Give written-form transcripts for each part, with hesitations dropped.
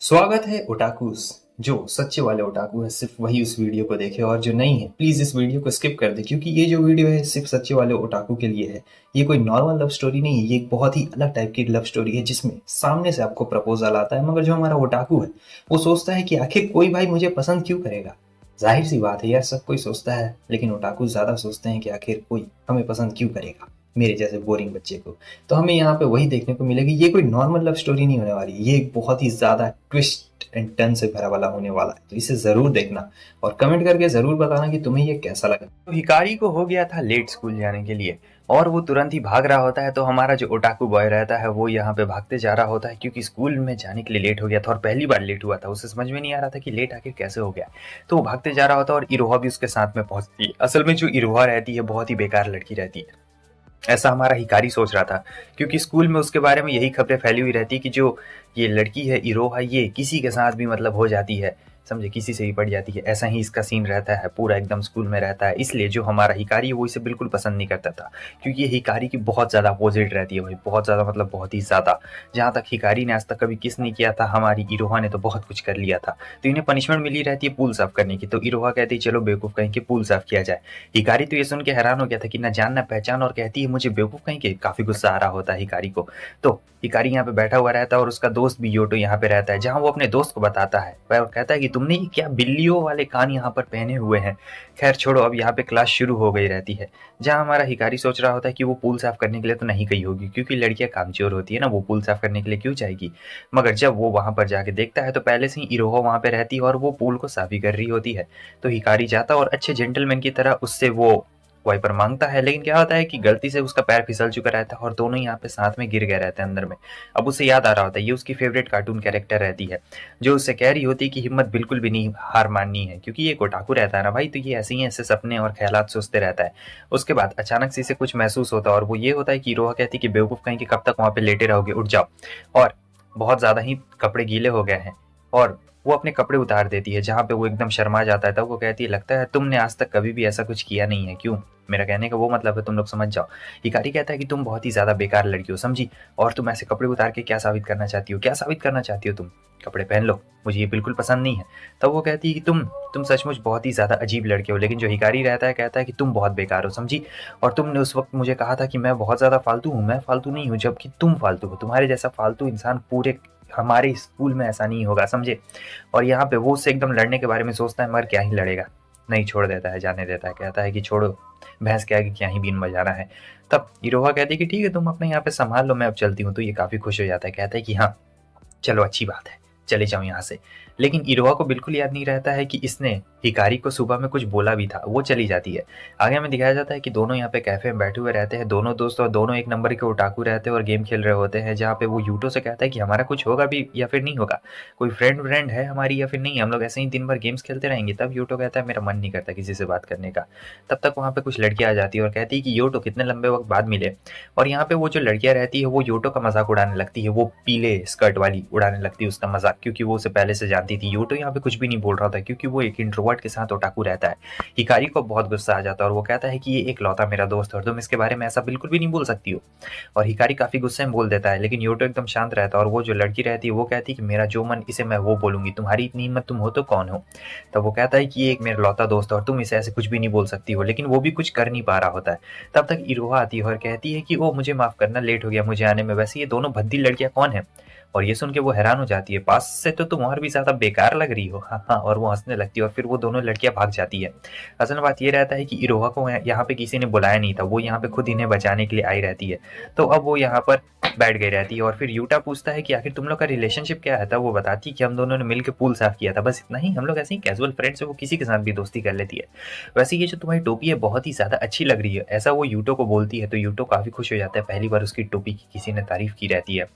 स्वागत है ओटाकूस। जो सच्चे वाले ओटाकू है सिर्फ वही उस वीडियो को देखे, और जो नहीं है प्लीज इस वीडियो को स्किप कर दे, क्योंकि ये जो वीडियो है सिर्फ सच्चे वाले ओटाकू के लिए है। ये कोई नॉर्मल लव स्टोरी नहीं है, ये एक बहुत ही अलग टाइप की लव स्टोरी है जिसमें सामने से आपको प्रपोजल आता है, मगर जो हमारा ओटाकू है वो सोचता है कि आखिर कोई भाई मुझे पसंद क्यों करेगा। जाहिर सी बात है यार, सब कोई सोचता है, लेकिन ओटाकू ज्यादा सोचते हैं कि आखिर कोई हमें पसंद क्यों करेगा, मेरे जैसे बोरिंग बच्चे को। तो हमें यहाँ पे वही देखने को मिलेगी। ये कोई नॉर्मल लव स्टोरी नहीं होने वाली, ये एक बहुत ही ज्यादा ट्विस्ट एंड टर्न से भरा वाला होने वाला है। तो इसे जरूर देखना और कमेंट करके जरूर बताना कि तुम्हें ये कैसा लगा। तो हिकारी को हो गया था लेट स्कूल जाने के लिए और वो तुरंत ही भाग रहा होता है। तो हमारा जो ओटाकू बॉय रहता है वो यहाँ पे भागते जा रहा होता है क्योंकि स्कूल में जाने के लिए लेट हो गया था और पहली बार लेट हुआ था। उसे समझ में नहीं आ रहा था कि लेट आखिर कैसे हो गया। तो वो भागते जा रहा होता है और इरोहा भी उसके साथ में पहुंचती है। असल में जो इरोहा रहती है बहुत ही बेकार लड़की रहती है, ऐसा हमारा हिकारी सोच रहा था, क्योंकि स्कूल में उसके बारे में यही खबरें फैली हुई रहती कि जो ये लड़की है इरोहा, ये किसी के साथ भी मतलब हो जाती है, समझे, किसी से भी पड़ जाती है। ऐसा ही इसका सीन रहता है, पूरा एकदम स्कूल में रहता है। इसलिए जो हमारा हिकारी है वो इसे बिल्कुल पसंद नहीं करता था, क्योंकि ये हिकारी की बहुत ज़्यादा अपोजिट रहती है भाई, बहुत ज़्यादा मतलब बहुत ही ज़्यादा। जहाँ तक हिकारी ने आज तक कभी किस नहीं किया था, हमारी इरोहा ने तो बहुत कुछ कर लिया था। तो इन्हें पनिशमेंट मिली रहती है पूल साफ करने की। तो इरोहा कहती है चलो बेवकूफ़ कहीं के पूल साफ किया जाए। हिकारी तो ये सुन के हैरान हो गया था कि ना जान ना पहचान, और कहती है मुझे बेवकूफ़ कहीं के। काफ़ी गुस्सा आ रहा होता है हिकारी को। तो हिकारी यहाँ पे बैठा हुआ रहता है और उसका दोस्त भी योटो यहाँ पे रहता है, जहाँ वो अपने दोस्त को बताता है। वह कहता है कि तुमने ये क्या बिल्लियों वाले कान यहाँ पर पहने हुए हैं। खैर छोड़ो, अब यहाँ पे क्लास शुरू हो गई रहती है, जहाँ हमारा हिकारी सोच रहा होता है कि वो पूल साफ करने के लिए तो नहीं गई होगी, क्योंकि लड़कियां कामचोर होती है ना, वो पूल साफ करने के लिए क्यों जाएगी। मगर जब वो वहां पर जाके देखता है तो पहले से ही इरोहा वहां पे रहती है और वो पूल को साफ ही कर रही होती है। तो हिकारी जाता और अच्छे जेंटलमैन की तरह उससे वो वाइपर मांगता है, लेकिन क्या होता है कि गलती से उसका पैर फिसल चुका रहता है और दोनों यहाँ पे साथ में गिर गए रहते हैं अंदर में। अब उसे याद आ रहा होता है, ये उसकी फेवरेट कार्टून कैरेक्टर रहती है, जो उससे कह रही होती है कि हिम्मत बिल्कुल भी नहीं हार माननी है, क्योंकि ये कोटाकू रहता है ना भाई, तो ये ऐसे ही ऐसे सपने और ख्यालात सोचते रहता है। उसके बाद अचानक से इसे कुछ महसूस होता है और वो ये होता है कि रोहा कहती है कि बेवकूफ़ कहीं कि कब तक वहाँ पे लेटे रहोगे, उठ जाओ। और बहुत ज़्यादा ही कपड़े गीले हो गए हैं और वो अपने कपड़े उतार देती है, जहाँ पे वो एकदम शर्मा जाता है। तब वो कहती है लगता है तुमने आज तक कभी भी ऐसा कुछ किया नहीं है, क्यों। मेरा कहने का वो मतलब है तुम लोग समझ जाओ। हिकारी कहता है कि तुम बहुत ही ज़्यादा बेकार लड़की हो, समझी, और तुम ऐसे कपड़े उतार के क्या साबित करना चाहती हो, क्या साबित करना चाहती हो तुम। कपड़े पहन लो, मुझे ये बिल्कुल पसंद नहीं है। तब वो कहती है कि तुम सचमुच बहुत ही ज़्यादा अजीब लड़के हो। लेकिन जो हिकारी रहता है कहता है कि तुम बहुत बेकार हो, समझी, और तुमने उस वक्त मुझे कहा था कि मैं बहुत ज़्यादा फालतू हूँ। मैं फालतू नहीं हूँ, जबकि तुम फालतू हो। तुम्हारे जैसा फालतू इंसान पूरे हमारे स्कूल में ऐसा नहीं होगा, समझे। और यहाँ पे वो उससे एकदम लड़ने के बारे में सोचता है, मगर क्या ही लड़ेगा, नहीं छोड़ देता है, जाने देता है, कहता है कि छोड़ो, भैंस के आगे क्या ही बीन बजाना है। तब इरोहा कहती है कि ठीक है तुम अपने यहाँ पे संभाल लो, मैं अब चलती हूँ। तो ये काफ़ी खुश हो जाता है, कहता है कि हाँ चलो अच्छी बात है, चले जाओ यहाँ से। लेकिन इरोहा को बिल्कुल याद नहीं रहता है कि इसने हिकारी को सुबह में कुछ बोला भी था। वो चली जाती है। आगे हमें दिखाया जाता है कि दोनों यहाँ पे कैफे में बैठे हुए रहते हैं, दोनों दोस्त, और दोनों एक नंबर के ओटाकू रहते हैं और गेम खेल रहे होते हैं, जहाँ पे वो यूटो से कहता है कि हमारा कुछ होगा भी या फिर नहीं होगा, कोई फ्रेंड व्रेंड है हमारी या फिर नहीं, हम लोग ऐसे ही दिन भर गेम्स खेलते रहेंगे। तब यूटो कहता है मेरा मन नहीं करता किसी से बात करने का। तब तक वहाँ पे कुछ लड़कियाँ आ जाती है और कहती है कि यूटो कितने लंबे वक्त बाद मिले। और यहाँ पे वो जो लड़कियाँ रहती है वो यूटो का मजाक उड़ाने लगती है, वो पीले स्कर्ट वाली उड़ाने लगती है उसका मजाक, क्योंकि वो उसे पहले से जानती थी। यूटो यहाँ पे कुछ भी नहीं बोल रहा था, क्योंकि वो एक इंट्रोवर्ट के साथ ओटाकू रहता है। हिकारी को बहुत गुस्सा आ जाता है और वो कहता है कि ये एक लौता मेरा दोस्त है और तुम इसके बारे में ऐसा बिल्कुल भी नहीं बोल सकती हो। और हिकारी काफी गुस्से में बोल देता है, लेकिन यूटो एकदम शांत रहता है। और वो जो लड़की रहती है वो कहती है कि मेरा जो मन इसे मैं वो बोलूंगी, तुम्हारी इतनी हिम्मत, तुम हो तो कौन हो। तब वो कहता है कि ये एक मेरा लौता दोस्त है और तुम इसे ऐसे कुछ भी नहीं बोल सकती हो, लेकिन वो भी कुछ कर नहीं पा रहा होता है। तब तक इरोहा आती है और कहती है कि ओ मुझे माफ करना, लेट हो गया मुझे आने में, वैसे ये दोनों भद्दी लड़कियां कौन है। और ये सुन के वो हैरान हो जाती है, पास से तो तुम और भी ज्यादा बेकार लग रही हो, हाँ हाँ, और वो हंसने लगती है और फिर वो दोनों लड़कियां भाग जाती है। असल बात ये रहता है कि इरोहा को यहाँ पे किसी ने बुलाया नहीं था, वो यहाँ पे खुद इन्हें बचाने के लिए आई रहती है। तो अब वो यहाँ पर बैठ गई रहती है और फिर यूटा पूछता है कि आखिर तुम लोग का रिलेशनशिप क्या है। तब वो बताती है कि हम दोनों ने मिलकर पूल साफ किया था, बस इतना ही, हम लोग ऐसे ही कैजुअल फ्रेंड्स है, वो किसी के साथ भी दोस्ती कर लेती है। वैसे ये जो तुम्हारी टोपी है बहुत ही ज्यादा अच्छी लग रही है, ऐसा वो यूटो को बोलती है। तो यूटो काफी खुश हो जाता है, पहली बार उसकी टोपी की किसी ने तारीफ की रहती है।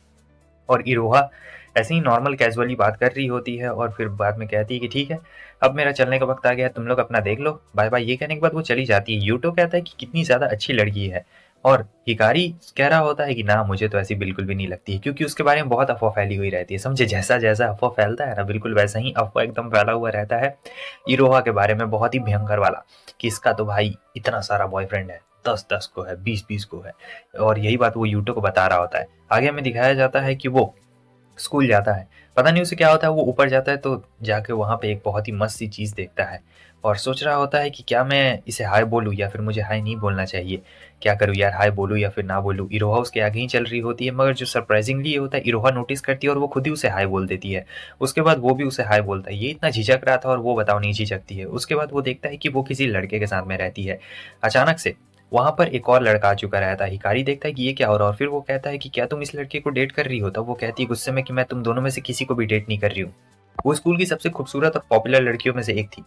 और इरोहा ऐसे ही नॉर्मल कैजुअली बात कर रही होती है और फिर बाद में कहती है कि ठीक है अब मेरा चलने का वक्त आ गया है, तुम लोग अपना देख लो, बाय बाय। ये कहने के बाद वो चली जाती है। यूटो कहता है कि कितनी ज्यादा अच्छी लड़की है, और हिकारी कह रहा होता है कि ना मुझे तो ऐसी बिल्कुल भी नहीं लगती है, क्योंकि उसके बारे में बहुत अफवाह फैली हुई रहती है, समझे, जैसा जैसा अफवाह फैलता है ना बिल्कुल वैसा ही अफवाह एकदम फैला हुआ रहता है इरोहा के बारे में, बहुत ही भयंकर वाला, कि इसका तो भाई इतना सारा बॉयफ्रेंड है, 10-10 को है, 20-20 को है। और यही बात वो यूटो को बता रहा होता है। आगे हमें दिखाया जाता है कि वो स्कूल जाता है पता नहीं उसे क्या होता है, वो ऊपर जाता है तो जाके वहाँ पे एक बहुत ही मस्त सी चीज़ देखता है और सोच रहा होता है कि क्या मैं इसे हाय बोलूँ या फिर मुझे हाय नहीं बोलना चाहिए, क्या करूँ यार, हाय बोलूँ या फिर ना बोलूँ। इरोहा उसके आगे ही चल रही होती है, मगर जो सरप्राइजिंगली ये होता है, इरोहा नोटिस करती है और वो खुद ही उसे हाय बोल देती है। उसके बाद वो भी उसे हाय बोलता है। ये इतना झिझक रहा था और वो बताओ नहीं झिझकती है। उसके बाद वो देखता है कि वो किसी लड़के के साथ में रहती है। अचानक से वहाँ पर एक और लड़का आ चुका रहता है। हिकारी देखता है कि ये क्या हो रहा है और फिर वो कहता है कि क्या तुम इस लड़के को डेट कर रही हो? तब वो कहती है गुस्से में कि मैं तुम दोनों में से किसी को भी डेट नहीं कर रही हूँ। वो स्कूल की सबसे खूबसूरत और पॉपुलर लड़कियों में से एक थी,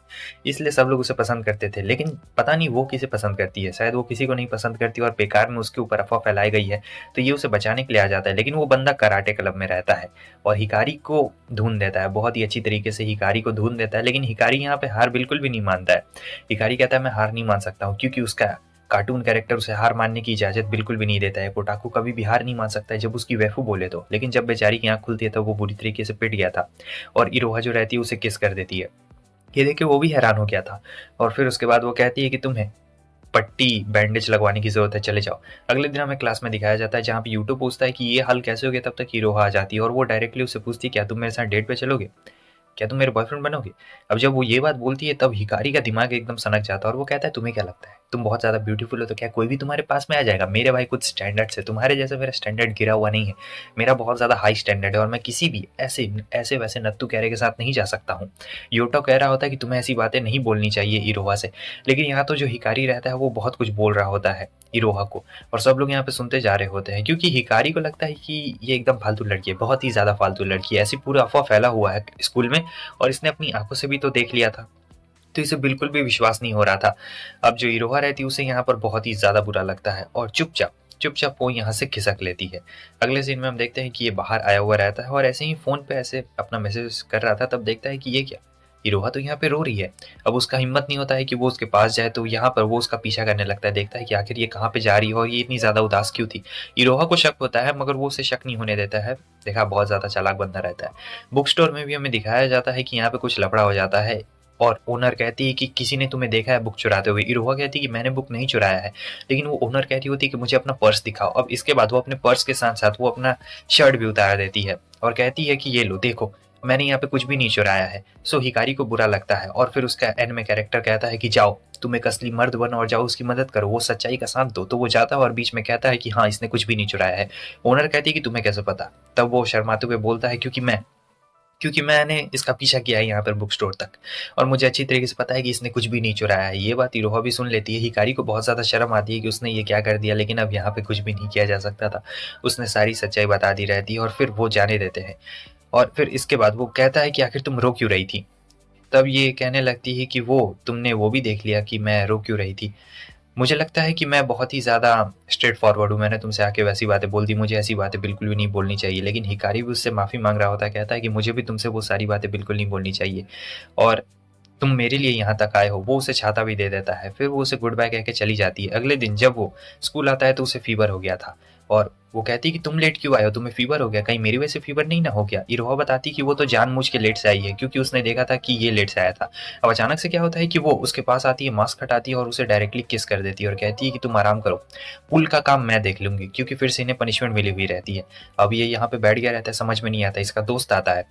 इसलिए सब लोग उसे पसंद करते थे। लेकिन पता नहीं वो किसे पसंद करती है, शायद वो किसी को नहीं पसंद करती और बेकार में उसके ऊपर अफवाह फैलाई गई है, तो ये उसे बचाने के लिए आ जाता है। लेकिन वो बंदा कराटे क्लब में रहता है और हिकारी को ढूंढ देता है, बहुत ही अच्छी तरीके से हिकारी को ढूंढ देता है। लेकिन हिकारी यहाँ पे हार बिल्कुल भी नहीं मानता है। हिकारी कहता है मैं हार नहीं मान सकता हूँ, क्योंकि उसका कार्टून कैरेक्टर उसे हार मानने की इजाजत बिल्कुल भी नहीं देता है। पोटाकू कभी भी हार नहीं मान सकता है जब उसकी वैफू बोले तो। लेकिन जब बेचारी की आंख खुलती है तो वो बुरी तरीके से पिट गया था और इरोहा जो रहती है उसे किस कर देती है। ये देख के वो भी हैरान हो गया था और फिर उसके बाद वो कहती है कि तुम्हें पट्टी बैंडेज लगवाने की जरूरत है, चले जाओ। अगले दिन हमें क्लास में दिखाया जाता है जहाँ पे यूट्यूब पूछता है कि ये हल कैसे हो गया, तब तक इरोहा आ जाती है और वो डायरेक्टली उसे पूछती है क्या तुम मेरे साथ डेट पे चलोगे, क्या तुम मेरे बॉयफ्रेंड बनोगे? अब जब वो ये बात बोलती है तब हिकारी का दिमाग एकदम सनक जाता है और वो कहता है तुम्हें क्या लगता है, तुम बहुत ज़्यादा ब्यूटीफुल हो तो क्या कोई भी तुम्हारे पास में आ जाएगा? मेरे भाई कुछ स्टैंडर्ड्स है, तुम्हारे जैसे मेरा स्टैंडर्ड गिरा हुआ नहीं है। मेरा बहुत ज़्यादा हाई स्टैंडर्ड है और मैं किसी भी ऐसे ऐसे वैसे नत्थु कैरे के साथ नहीं जा सकता हूँ। योटो कह रहा होता है कि तुम्हें ऐसी बातें नहीं बोलनी चाहिए इरोहा से। लेकिन यहाँ तो जो हिकारी रहता है वो बहुत कुछ बोल रहा होता है इरोहा को और सब लोग यहाँ पे सुनते जा रहे होते हैं, क्योंकि हिकारी को लगता है कि ये एकदम फालतू लड़की है, बहुत ही ज़्यादा फालतू लड़की है। ऐसी पूरा अफवाह फैला हुआ है स्कूल में और इसने अपनी आंखों से भी तो देख लिया था, तो इसे बिल्कुल भी विश्वास नहीं हो रहा था। अब जो इरोहा रहती है उसे यहाँ पर बहुत ही ज़्यादा बुरा लगता है और चुपचाप चुपचाप वो यहाँ से खिसक लेती है। अगले सीन में हम देखते हैं कि ये बाहर आया हुआ रहता है और ऐसे ही फ़ोन पे ऐसे अपना मैसेज कर रहा था, तब देखता है कि ये क्या, इरोहा तो यहाँ पे रो रही है। अब उसका हिम्मत नहीं होता है कि वो उसके पास जाए, तो यहाँ पर वो उसका पीछा करने लगता है। देखता है कि आखिर ये कहाँ पे जा रही है और ये इतनी ज़्यादा उदास क्यों थी। इरोहा को शक होता है मगर वो उसे शक नहीं होने देता है। देखा बहुत ज़्यादा चालाक बंदा रहता है। बुक स्टोर में भी हमें दिखाया जाता है कि यहाँ पे कुछ लफड़ा हो जाता है और ओनर कहती है कि किसी ने तुम्हें देखा है बुक चुराते हुए। इरोहा कहती है कि मैंने बुक नहीं चुराया है। लेकिन वो ओनर कहती होती है कि मुझे अपना पर्स दिखाओ। अब इसके बाद वो अपने पर्स के साथ साथ वो अपना शर्ट भी उतार देती है और कहती है कि ये लो देखो, मैंने यहाँ पे कुछ भी नहीं चुराया है। सो हिकारी को बुरा लगता है और फिर उसका एंड में कैरेक्टर कहता है कि जाओ तुम एक असली मर्द बनो और जाओ उसकी मदद करो, वो सच्चाई का साथ दो। तो वो जाता है और बीच में कहता है कि हाँ इसने कुछ भी नहीं चुराया है। ओनर कहती है कि तुम्हें कैसे पता? तब वो शर्माते हुए बोलता है क्योंकि मैंने इसका पीछा किया है यहाँ पर बुक स्टोर तक और मुझे अच्छी तरीके से पता है कि इसने कुछ भी नहीं चुराया है। ये बात इरोहा भी सुन लेती है। हिकारी को बहुत ज़्यादा शर्म आती है कि उसने ये क्या कर दिया, लेकिन अब यहाँ पे कुछ भी नहीं किया जा सकता था। उसने सारी सच्चाई बता दी रहती है और फिर वो जाने देते हैं। और फिर इसके बाद वो कहता है कि आखिर तुम रो क्यों रही थी? तब ये कहने लगती है कि वो तुमने वो भी देख लिया कि मैं रो क्यों रही थी। मुझे लगता है कि मैं बहुत ही ज़्यादा स्ट्रेट फॉरवर्ड हूँ, मैंने तुमसे आके वैसी बातें बोल दी, मुझे ऐसी बातें बिल्कुल भी नहीं बोलनी चाहिए। लेकिन हिकारी भी उससे माफ़ी मांग रहा होता है, कहता है कि मुझे भी तुमसे वो सारी बातें बिल्कुल नहीं बोलनी चाहिए और तुम मेरे लिए यहाँ तक आए हो। वो उसे छाता भी दे देता है। फिर वो उसे गुड बाय कह के चली जाती है। अगले दिन जब वो स्कूल आता है तो उसे फीवर हो गया था और वो कहती है कि तुम लेट क्यों आए हो, तुम्हें फीवर हो गया, कहीं मेरी वजह से फीवर नहीं ना हो गया? इरोहा बताती कि वो तो जानबूझ के लेट से आई है क्योंकि उसने देखा था कि ये लेट से आया था। अब अचानक से क्या होता है कि वो उसके पास आती है, मास्क हटाती है और उसे डायरेक्टली किस कर देती है और कहती है कि तुम आराम करो, पुल का काम मैं देख लूंगी, क्योंकि फिर से इन्हें पनिशमेंट मिली हुई रहती है। अब ये यहाँ पे बैठ गया रहता है, समझ में नहीं आता। इसका दोस्त आता है,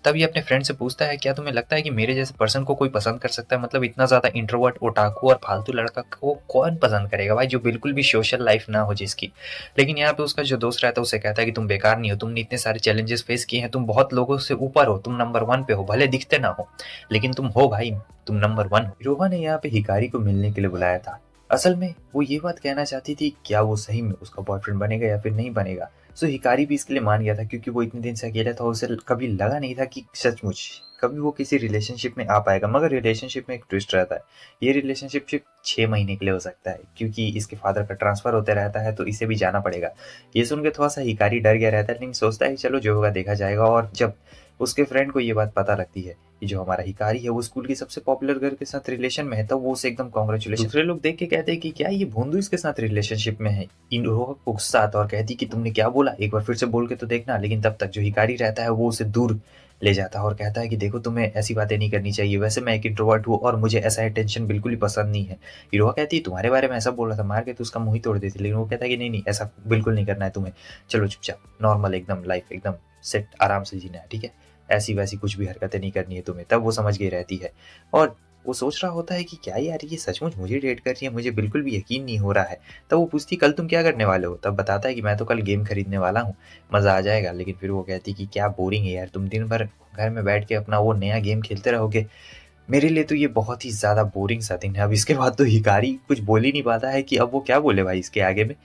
तब ये अपने फ्रेंड से पूछता है क्या तुम्हें लगता है कि मेरे जैसे पर्सन को कोई पसंद कर सकता है? मतलब इतना ज़्यादा इंट्रोवर्ट, ओटाकू और फालतू लड़का को कौन पसंद करेगा भाई, जो बिल्कुल भी सोशल लाइफ ना हो जिसकी। लेकिन यहाँ पे उसका जो दोस्त रहता है उसे कहता है कि तुम बेकार नहीं हो, तुमने इतने सारे चैलेंजेस फेस किए हैं, तुम बहुत लोगों से ऊपर हो, तुम नंबर 1 पे हो, भले दिखते ना हो लेकिन तुम हो भाई, तुम नंबर 1 हो। रोहा ने यहाँ पे हिकारी को मिलने के लिए बुलाया था। असल में वो ये बात कहना चाहती थी क्या वो सही में उसका बॉयफ्रेंड बनेगा या फिर नहीं बनेगा। सो हिकारी भी इसके लिए मान गया था क्योंकि वो इतने दिन से अकेला था, उसे कभी लगा नहीं था कि सचमुच कभी वो किसी रिलेशनशिप में आ पाएगा। मगर रिलेशनशिप में एक ट्विस्ट रहता है, ये रिलेशनशिप सिर्फ 6 महीने के लिए हो सकता है क्योंकि इसके फादर का ट्रांसफर होता रहता है, तो इसे भी जाना पड़ेगा। ये सुन के थोड़ा सा हिकारी डर गया रहता है, लेकिन सोचता है चलो जो होगा देखा जाएगा। और जब उसके फ्रेंड को ये बात पता लगती है कि जो हमारा हिकारी है वो स्कूल की सबसे पॉपुलर गर्ल के साथ रिलेशन में है, तब वो उसे एकदम कॉन्ग्रेचुलेशन। दूसरे लोग देख के कहते हैं कि क्या ये भोंदू इसके साथ रिलेशनशिप में है। इनरोहा को गुस्सा आता और कहती कि तुमने क्या बोला, एक बार फिर से बोल के तो देखना। लेकिन तब तक जो हिकारी रहता है वो उसे दूर ले जाता है और कहता है कि देखो तुम्हें ऐसी बातें नहीं करनी चाहिए, वैसे मैं एक इंट्रोवर्ट हूँ और मुझे ऐसा अटेंशन बिल्कुल ही पसंद नहीं है। इरोहा कहती है तुम्हारे बारे में ऐसा बोल रहा था, मार के तो उसका मुंह ही तोड़ देती। लेकिन वो कहता है कि नहीं नहीं ऐसा बिल्कुल नहीं करना है तुम्हें, चलो चुपचाप नॉर्मल एकदम लाइफ एकदम सेट आराम से जीना है, ठीक है। ऐसी वैसी कुछ भी हरकतें नहीं करनी है तुम्हें, तब वो समझ गई रहती है। और वो सोच रहा होता है कि क्या यार ये सचमुच मुझे डेट कर रही है, मुझे बिल्कुल भी यकीन नहीं हो रहा है। तब वो पूछती कल तुम क्या करने वाले हो, तब बताता है कि मैं तो कल गेम खरीदने वाला हूँ, मज़ा आ जाएगा। लेकिन फिर वो कहती कि क्या बोरिंग है यार, तुम दिन भर घर में बैठ के अपना वो नया गेम खेलते रहोगे, मेरे लिए तो ये बहुत ही ज़्यादा बोरिंग सा दिन है। अब इसके बाद तो हिकारी कुछ बोल ही नहीं पाता है कि अब वो क्या बोले भाई इसके आगे में।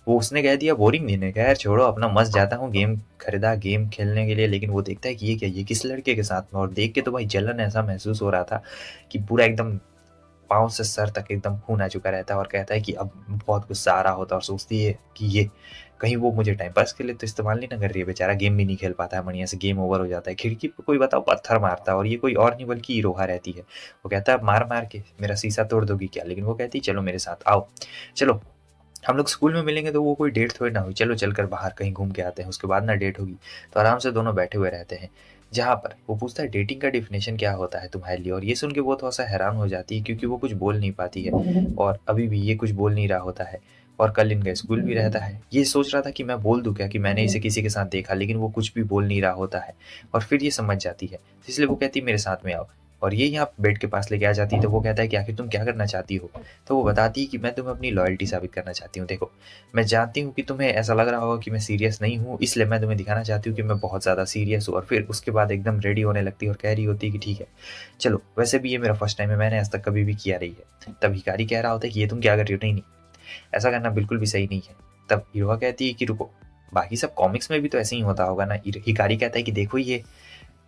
वो उसने कह दिया बोरिंग दिन है, क्या यार छोड़ो अपना, मस्त जाता हूँ, गेम खरीदा गेम खेलने के लिए। लेकिन वो देखता है कि ये क्या, ये किस लड़के के साथ में, और देख के तो भाई जलन ऐसा महसूस हो रहा था कि पूरा एकदम पाँव से सर तक एकदम खून आ चुका रहता है। और कहता है कि अब बहुत गुस्सा आ रहा होता है और सोचती है कि ये कहीं वो मुझे टाइम पास के लिए तो इस्तेमाल नहीं ना कर रही है, बेचारा गेम भी नहीं खेल पाता है, बढ़िया से गेम ओवर हो जाता है। खिड़की पे कोई बताओ पत्थर मारता है, और ये कोई और नहीं बल्कि इरोहा रहती है। वो कहता है मार मार के मेरा शीशा तोड़ दोगी क्या, लेकिन वो कहती है चलो मेरे साथ आओ, चलो हम लोग स्कूल में मिलेंगे तो वो कोई डेट थोड़ी ना हुई, चलो चलकर बाहर कहीं घूम के आते हैं, उसके बाद ना डेट होगी। तो आराम से दोनों बैठे हुए रहते हैं, जहाँ पर वो पूछता है डेटिंग का डेफिनेशन क्या होता है तुम्हारे लिए। और ये सुन के वो थोड़ा सा हैरान हो जाती है क्योंकि वो कुछ बोल नहीं पाती है, और अभी भी ये कुछ बोल नहीं रहा होता है। और कल इनका स्कूल भी रहता है, ये सोच रहा था कि मैं बोल दूं क्या कि मैंने इसे किसी के साथ देखा, लेकिन वो कुछ भी बोल नहीं रहा होता है। और फिर ये समझ जाती है, इसलिए वो कहती है मेरे साथ में आओ, और ये यहाँ बेड के पास लेके आ जाती है। तो वो कहता है कि आखिर तुम क्या करना चाहती हो। तो वो बताती है कि मैं तुम्हें अपनी लॉयल्टी साबित करना चाहती हूँ। देखो मैं जानती हूँ कि तुम्हें ऐसा लग रहा होगा कि मैं सीरियस नहीं हूँ, इसलिए मैं तुम्हें दिखाना चाहती हूँ कि मैं बहुत ज़्यादा सीरियस हूँ। और फिर उसके बाद एकदम रेडी होने लगती है और कह रही होती है कि ठीक है चलो, वैसे भी ये मेरा फर्स्ट टाइम है, मैंने आज तक कभी भी किया नहीं है। तब हिकारी कह रहा होता है कि ये तुम क्या कर रही हो, नहीं नहीं ऐसा करना बिल्कुल भी सही नहीं है। तब हीरोआ कहती है कि रुको, बाकी सब कॉमिक्स में भी तो ऐसे ही होता होगा ना। हिकारी कहता है कि देखो ये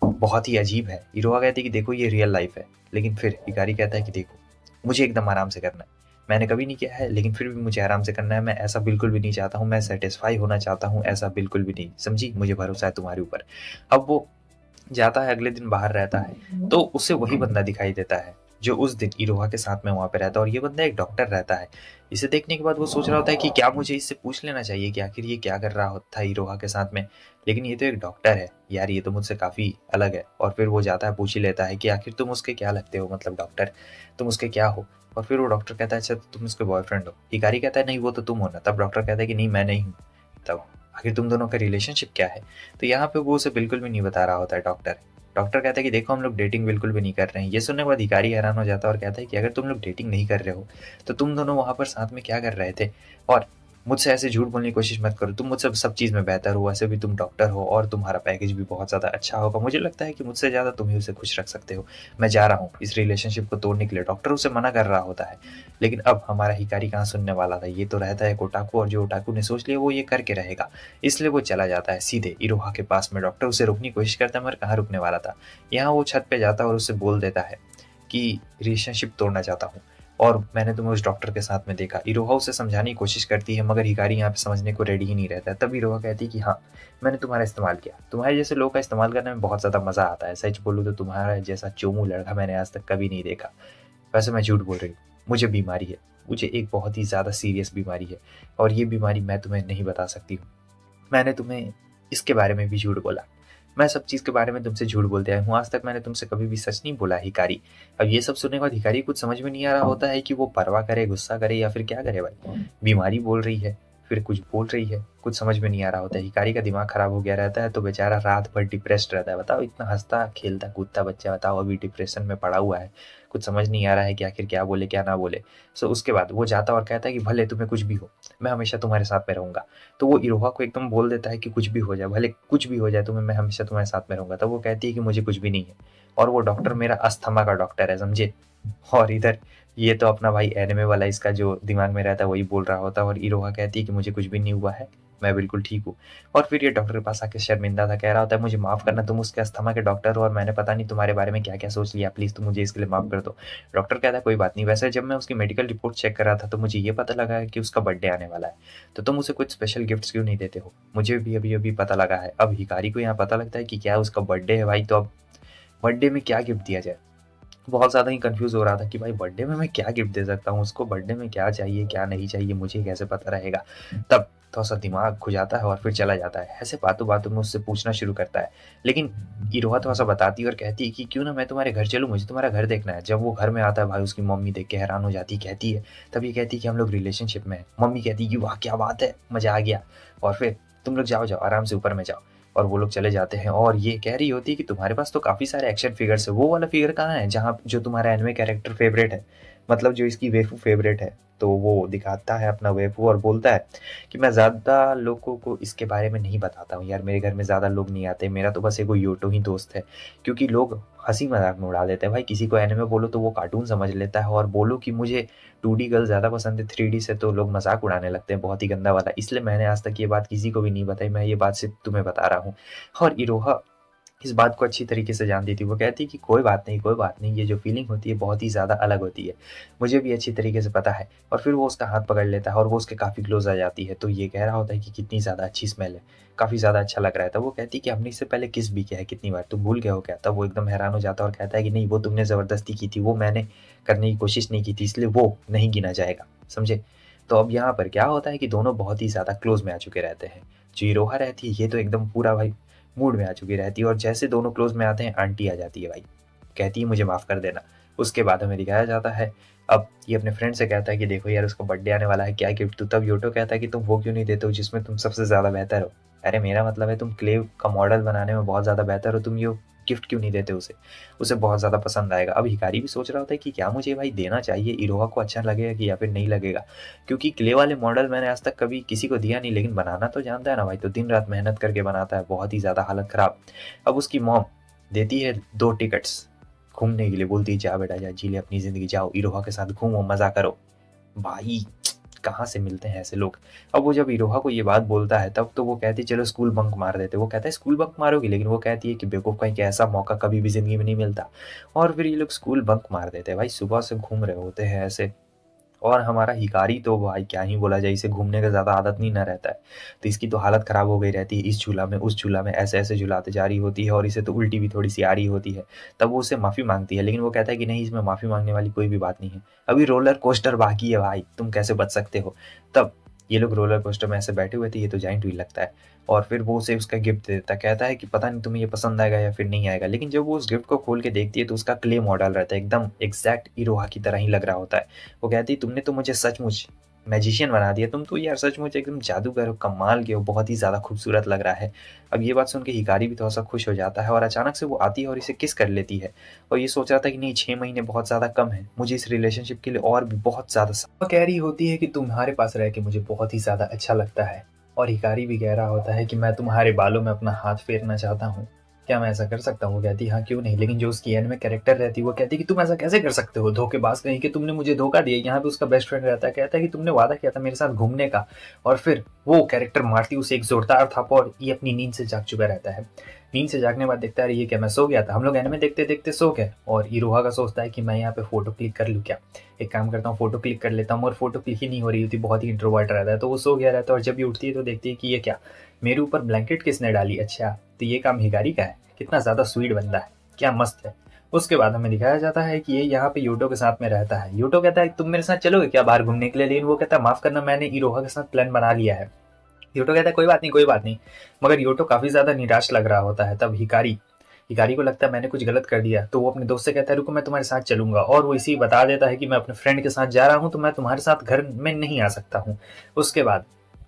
बहुत ही अजीब है। हीरोआ कहती है कि देखो ये रियल लाइफ है। लेकिन फिर हिकारी कहता है कि देखो मुझे एकदम आराम से करना है, मैंने कभी नहीं किया है लेकिन फिर भी मुझे आराम से करना है, मैं ऐसा बिल्कुल भी नहीं चाहता हूँ, मैं सेटिस्फाई होना चाहता हूँ, ऐसा बिल्कुल भी नहीं, समझी, मुझे भरोसा है तुम्हारे ऊपर। अब वो जाता है, अगले दिन बाहर रहता है तो उससे वही बंदा दिखाई देता है जो उस दिन इरोहा के साथ में वहाँ पे रहता है, और ये बंदा एक डॉक्टर रहता है। इसे देखने के बाद वो सोच रहा होता है कि क्या मुझे इससे पूछ लेना चाहिए कि आखिर ये क्या कर रहा था इरोहा के साथ में, लेकिन ये तो एक डॉक्टर है यार, ये तो मुझसे काफ़ी अलग है। और फिर वो जाता है, पूछ ही लेता है कि आखिर तुम उसके क्या लगते हो, मतलब डॉक्टर तुम उसके क्या हो। और फिर वो डॉक्टर कहता है अच्छा तुम उसके बॉयफ्रेंड हो। हिकारी कहता है नहीं वो तो तुम हो ना। तब डॉक्टर कहता है कि नहीं मैं नहीं हूँ। तब आखिर तुम दोनों का रिलेशनशिप क्या है। तो यहाँ पे वो उसे बिल्कुल भी नहीं बता रहा होता है डॉक्टर। डॉक्टर कहता है कि देखो हम लोग डेटिंग बिल्कुल भी नहीं कर रहे हैं। ये सुनने के बाद हिकारी हैरान हो जाता है और कहता है कि अगर तुम लोग डेटिंग नहीं कर रहे हो तो तुम दोनों वहाँ पर साथ में क्या कर रहे थे। और मुझसे ऐसे झूठ बोलने की कोशिश मत करो, तुम मुझसे सब चीज़ में बेहतर हो, वैसे भी तुम डॉक्टर हो और तुम्हारा पैकेज भी बहुत ज़्यादा अच्छा होगा, मुझे लगता है कि मुझसे ज़्यादा तुम ही उसे खुश रख सकते हो। मैं जा रहा हूँ इस रिलेशनशिप को तोड़ने के लिए। डॉक्टर उसे मना कर रहा होता है, लेकिन अब हमारा हिकारी कहाँ सुनने वाला था। ये तो रहता है एक ओटाकू, और जो ओटाकू ने सोच लिया वो ये करके रहेगा, इसलिए वो चला जाता है सीधे इरोहा के पास में। डॉक्टर उसे रोकने की कोशिश करता है मगर कहाँ रुकने वाला था। यहाँ वो छत पे जाता है और उससे बोल देता है कि रिलेशनशिप तोड़ना चाहता हूँ और मैंने तुम्हें उस डॉक्टर के साथ में देखा। इरोहा उसे समझाने की कोशिश करती है मगर हिकारी यहाँ पे समझने को रेडी ही नहीं रहता है। तब इरोहा कहती है कि हाँ मैंने तुम्हारा इस्तेमाल किया, तुम्हारे जैसे लोग का इस्तेमाल करने में बहुत ज़्यादा मज़ा आता है। सच बोलूँ तो तुम्हारा जैसा चोमू लड़का मैंने आज तक कभी नहीं देखा। वैसे मैं झूठ बोल रही हूँ, मुझे बीमारी है, मुझे एक बहुत ही ज़्यादा सीरियस बीमारी है और ये बीमारी मैं तुम्हें नहीं बता सकती हूँ। मैंने तुम्हें इसके बारे में भी झूठ बोला, मैं सब चीज़ के बारे में तुमसे झूठ बोलते आया हूँ, आज तक मैंने तुमसे कभी भी सच नहीं बोला हिकारी। अब ये सब सुनने के बाद हिकारी कुछ समझ में नहीं आ रहा होता है कि वो परवाह करे, गुस्सा करे या फिर क्या करे। भाई बीमारी बोल रही है, फिर कुछ बोल रही है, कुछ समझ में नहीं आ रहा होता है। हिकारी का दिमाग खराब हो गया रहता है तो बेचारा रात भर डिप्रेस्ड रहता है। बताओ इतना हंसता खेलता कूदता बच्चा, बताओ अभी डिप्रेशन में पड़ा हुआ है, कुछ समझ नहीं आ रहा है कि आखिर क्या बोले क्या ना बोले। सो उसके बाद वो जाता और कहता है कि भले तुम्हें कुछ भी हो मैं हमेशा तुम्हारे साथ में रहूंगा। तो वो इरोहा को एकदम बोल देता है कि कुछ भी हो जाए, भले कुछ भी हो जाए तुम्हें, मैं हमेशा तुम्हारे साथ में रहूंगा। तब वो कहती है कि मुझे कुछ भी नहीं है, और वो डॉक्टर मेरा अस्थमा का डॉक्टर है, समझे। और इधर ये तो अपना भाई एनिमे वाला इसका जो दिमाग में रहता है वही बोल रहा होता है, और इरोहा कहती है कि मुझे कुछ भी नहीं हुआ है, मैं बिल्कुल ठीक हूँ। और फिर ये डॉक्टर के पास आके शर्मिंदा था, कह रहा होता है मुझे माफ़ करना, तुम उसके अस्थमा के डॉक्टर हो और मैंने पता नहीं तुम्हारे बारे में क्या क्या सोच लिया, प्लीज़ तुम मुझे इसके लिए माफ़ कर दो। डॉक्टर कहता है कोई बात नहीं, वैसे जब मैं उसकी मेडिकल रिपोर्ट चेक कर रहा था तो मुझे ये पता लगा है कि उसका बर्थडे आने वाला है, तो तुम उसे कुछ स्पेशल गिफ्ट्स क्यों नहीं देते हो। मुझे भी अभी अभी पता लगा है। अब हिकारी को यहाँ पता लगता है कि क्या उसका बर्थडे है भाई, तो अब बर्थडे में क्या गिफ्ट दिया जाए। बहुत ज़्यादा ही कंफ्यूज हो रहा था कि भाई बर्थडे में मैं क्या गिफ्ट दे सकता हूँ उसको, बर्थडे में क्या चाहिए क्या नहीं चाहिए मुझे कैसे पता रहेगा। तब थोड़ा सा दिमाग खुजाता है और फिर चला जाता है। ऐसे बातों बातों में उससे पूछना शुरू करता है, लेकिन इरोहा थोड़ा सा बताती है और कहती है कि क्यों ना मैं तुम्हारे घर चलूँ, मुझे तुम्हारा घर देखना है। जब वो घर में आता है भाई उसकी मम्मी देख के हैरान हो जाती, कहती है, तब ये कहती है कि हम लोग रिलेशनशिप में हैं। मम्मी कहती है कि वाह क्या बात है, मज़ा आ गया। और फिर तुम लोग जाओ जाओ आराम से ऊपर में जाओ। और वो लोग चले जाते हैं और ये कह रही होती है कि तुम्हारे पास तो काफ़ी सारे एक्शन फिगर्स है, वो वाला फिगर कहाँ है जहाँ जो तुम्हारा एनिमे कैरेक्टर फेवरेट है, मतलब जो इसकी वेफू फेवरेट है। तो वो दिखाता है अपना वेफू और बोलता है कि मैं ज़्यादा लोगों को इसके बारे में नहीं बताता हूँ यार, मेरे घर में ज़्यादा लोग नहीं आते, मेरा तो बस एक योटो ही दोस्त है। क्योंकि लोग हंसी मजाक में उड़ा देते हैं भाई, किसी को एनिमे बोलो तो वो कार्टून समझ लेता है, और बोलो कि मुझे 2D गर्ल ज़्यादा पसंद है 3D से, तो लोग मजाक उड़ाने लगते हैं बहुत ही गंदा वाला। इसलिए मैंने आज तक ये बात किसी को भी नहीं बताई, मैं ये बात सिर्फ तुम्हें बता रहा हूँ। और इरोहा इस बात को अच्छी तरीके से जानती थी। वो कहती कि कोई बात नहीं, कोई बात नहीं, ये जो फीलिंग होती है बहुत ही ज़्यादा अलग होती है, मुझे भी अच्छी तरीके से पता है। और फिर वो उसका हाथ पकड़ लेता है और वो उसके काफ़ी क्लोज आ जाती है। तो ये कह रहा होता है कि कितनी ज़्यादा अच्छी स्मेल है, काफ़ी ज़्यादा अच्छा लग रहा है। तब वो कहती कि हमने इससे पहले किस भी किया है कितनी बार, तुम भूल गए हो क्या? तब वो एकदम हैरान हो जाता है और कहता है कि नहीं, वो तुमने ज़बरदस्ती की थी, वो मैंने करने की कोशिश नहीं की थी, इसलिए वो नहीं गिना जाएगा, समझे? तो अब यहाँ पर क्या होता है कि दोनों बहुत ही ज़्यादा क्लोज में आ चुके रहते हैं। जो इरोहा रहती है ये तो एकदम पूरा भाई मूड में आ चुकी रहती है, और जैसे दोनों क्लोज में आते हैं आंटी आ जाती है भाई, कहती है मुझे माफ़ कर देना। उसके बाद हमें दिखाया जाता है, अब ये अपने फ्रेंड से कहता है कि देखो यार उसका बर्थडे आने वाला है, क्या गिफ्ट दूँ? तब योटो कहता है कि तुम वो क्यों नहीं देते हो जिसमें तुम सबसे ज़्यादा बेहतर हो? अरे मेरा मतलब है तुम क्ले का मॉडल बनाने में बहुत ज़्यादा बेहतर हो, तुम ये गिफ्ट क्यों नहीं देते उसे? उसे बहुत ज़्यादा पसंद आएगा। अब हिकारी भी सोच रहा होता है कि क्या मुझे भाई देना चाहिए, इरोहा को अच्छा लगेगा कि या फिर नहीं लगेगा, क्योंकि क्ले वाले मॉडल मैंने आज तक कभी किसी को दिया नहीं, लेकिन बनाना तो जानता है ना भाई, तो दिन रात मेहनत करके बनाता है, बहुत ही ज़्यादा हालत ख़राब। अब उसकी मॉम देती है 2 टिकट्स घूमने के लिए, बोलती है जा बेटा जा, जी ले अपनी ज़िंदगी, जाओ इरोहा के साथ घूमो, मज़ा करो। भाई कहाँ से मिलते हैं ऐसे लोग। अब वो जब इरोहा को ये बात बोलता है तब तो वो कहती है चलो स्कूल बंक मार देते। वो कहता है स्कूल बंक मारोगी, लेकिन वो कहती है कि बेवकूफ़ कहीं का ऐसा मौका कभी भी ज़िंदगी में नहीं मिलता। और फिर ये लोग स्कूल बंक मार देते हैं भाई, सुबह से घूम रहे होते हैं ऐसे। और हमारा हिकारी तो भाई क्या ही बोला जाए, इसे घूमने का ज़्यादा आदत नहीं ना रहता है, तो इसकी तो हालत ख़राब हो गई रहती है, इस झूला में उस झूला में ऐसे-ऐसे झुलाते जा रही होती है, और इसे तो उल्टी भी थोड़ी-सी आ रही होती है। तब वो उससे माफ़ी माँगती है, लेकिन वो कहता है कि नहीं, इसमें माफ़ी माँगने वाली कोई भी बात नहीं है, अभी रोलर कोस्टर बाकी है भाई, तुम कैसे बच सकते हो? तब ये लोग रोलर कोस्टर में ऐसे बैठे हुए थे, ये तो जाइंट व्हील लगता है, और फिर वो उसे उसका गिफ्ट दे देता है, कहता है कि पता नहीं तुम्हें ये पसंद आएगा या फिर नहीं आएगा। लेकिन जब वो उस गिफ्ट को खोल के देखती है तो उसका क्ले मॉडल रहता है, एकदम एग्ज़ैक्ट इरोहा की तरह ही लग रहा होता है। वो कहती है तुमने तो मुझे सचमुच मैजिशियन बना दिया, तुम तो यार सचमुच एकदम जादूगर हो, कमाल के हो, बहुत ही ज़्यादा खूबसूरत लग रहा है। अब ये बात सुन के हिकारी भी थोड़ा-सा खुश हो जाता है, और अचानक से वो आती है और इसे किस कर लेती है, और ये सोच रहा था कि नहीं 6 महीने बहुत ज़्यादा कम है, मुझे इस रिलेशनशिप के लिए और भी बहुत ज़्यादा वो कह रही होती है कि तुम्हारे पास रह के मुझे बहुत ही ज़्यादा अच्छा लगता है, और हिकारी भी कह रहा होता है कि मैं तुम्हारे बालों में अपना हाथ फेरना चाहता हूँ, क्या मैं ऐसा कर सकता हूँ? वो कहती है हाँ क्यों नहीं, लेकिन जो उसकी एनिमे कैरेक्टर रहती है वो कहती है कि तुम ऐसा कैसे कर सकते हो, धोखेबाज कहीं के, तुमने मुझे धोखा दिया। यहाँ पे उसका बेस्ट फ्रेंड रहता है, कहता है कि तुमने वादा किया था मेरे साथ घूमने का, और फिर वो कैरेक्टर मारती उसे एक जोरदार थापा, और ये अपनी नींद से जाग चुका रहता है। नींद से जागने के बाद देखता है ये क्या, मैं सो गया था, हम लोग एनिमे देखते देखते सो गए। और इरोहा का सोचता है कि मैं यहाँ पे फोटो क्लिक कर लूँ क्या, एक काम करता हूँ फोटो क्लिक कर लेता हूँ, और फोटो क्लिक ही नहीं हो रही होती, बहुत ही इंट्रोवर्ट रहता है, तो वो सो गया रहता है। और जब ये उठती है तो देखती है कि ये क्या, मेरे ऊपर ब्लैंकेट किसने डाली, अच्छा तो ये काम हिकारी का है, कितना ज़्यादा स्वीट बंदा है, क्या मस्त है। उसके बाद हमें दिखाया जाता है कि ये यहाँ पे यूटो के साथ में रहता है। यूटो कहता है तुम मेरे साथ चलोगे क्या बाहर घूमने के लिए, लेकिन वो कहता है माफ़ करना, मैंने इरोहा के साथ प्लान बना लिया है। यूटो कहता है कोई बात नहीं कोई बात नहीं, मगर यूटो काफ़ी ज़्यादा निराश लग रहा होता है। तब हिकारी हिकारी को लगता है मैंने कुछ गलत कर दिया, तो वो अपने दोस्त से कहता है रुको मैं तुम्हारे साथ चलूंगा, और वो इसी बता देता है कि मैं अपने फ्रेंड के साथ जा रहा हूँ, तो मैं तुम्हारे साथ घर में नहीं आ सकता हूँ। उसके बाद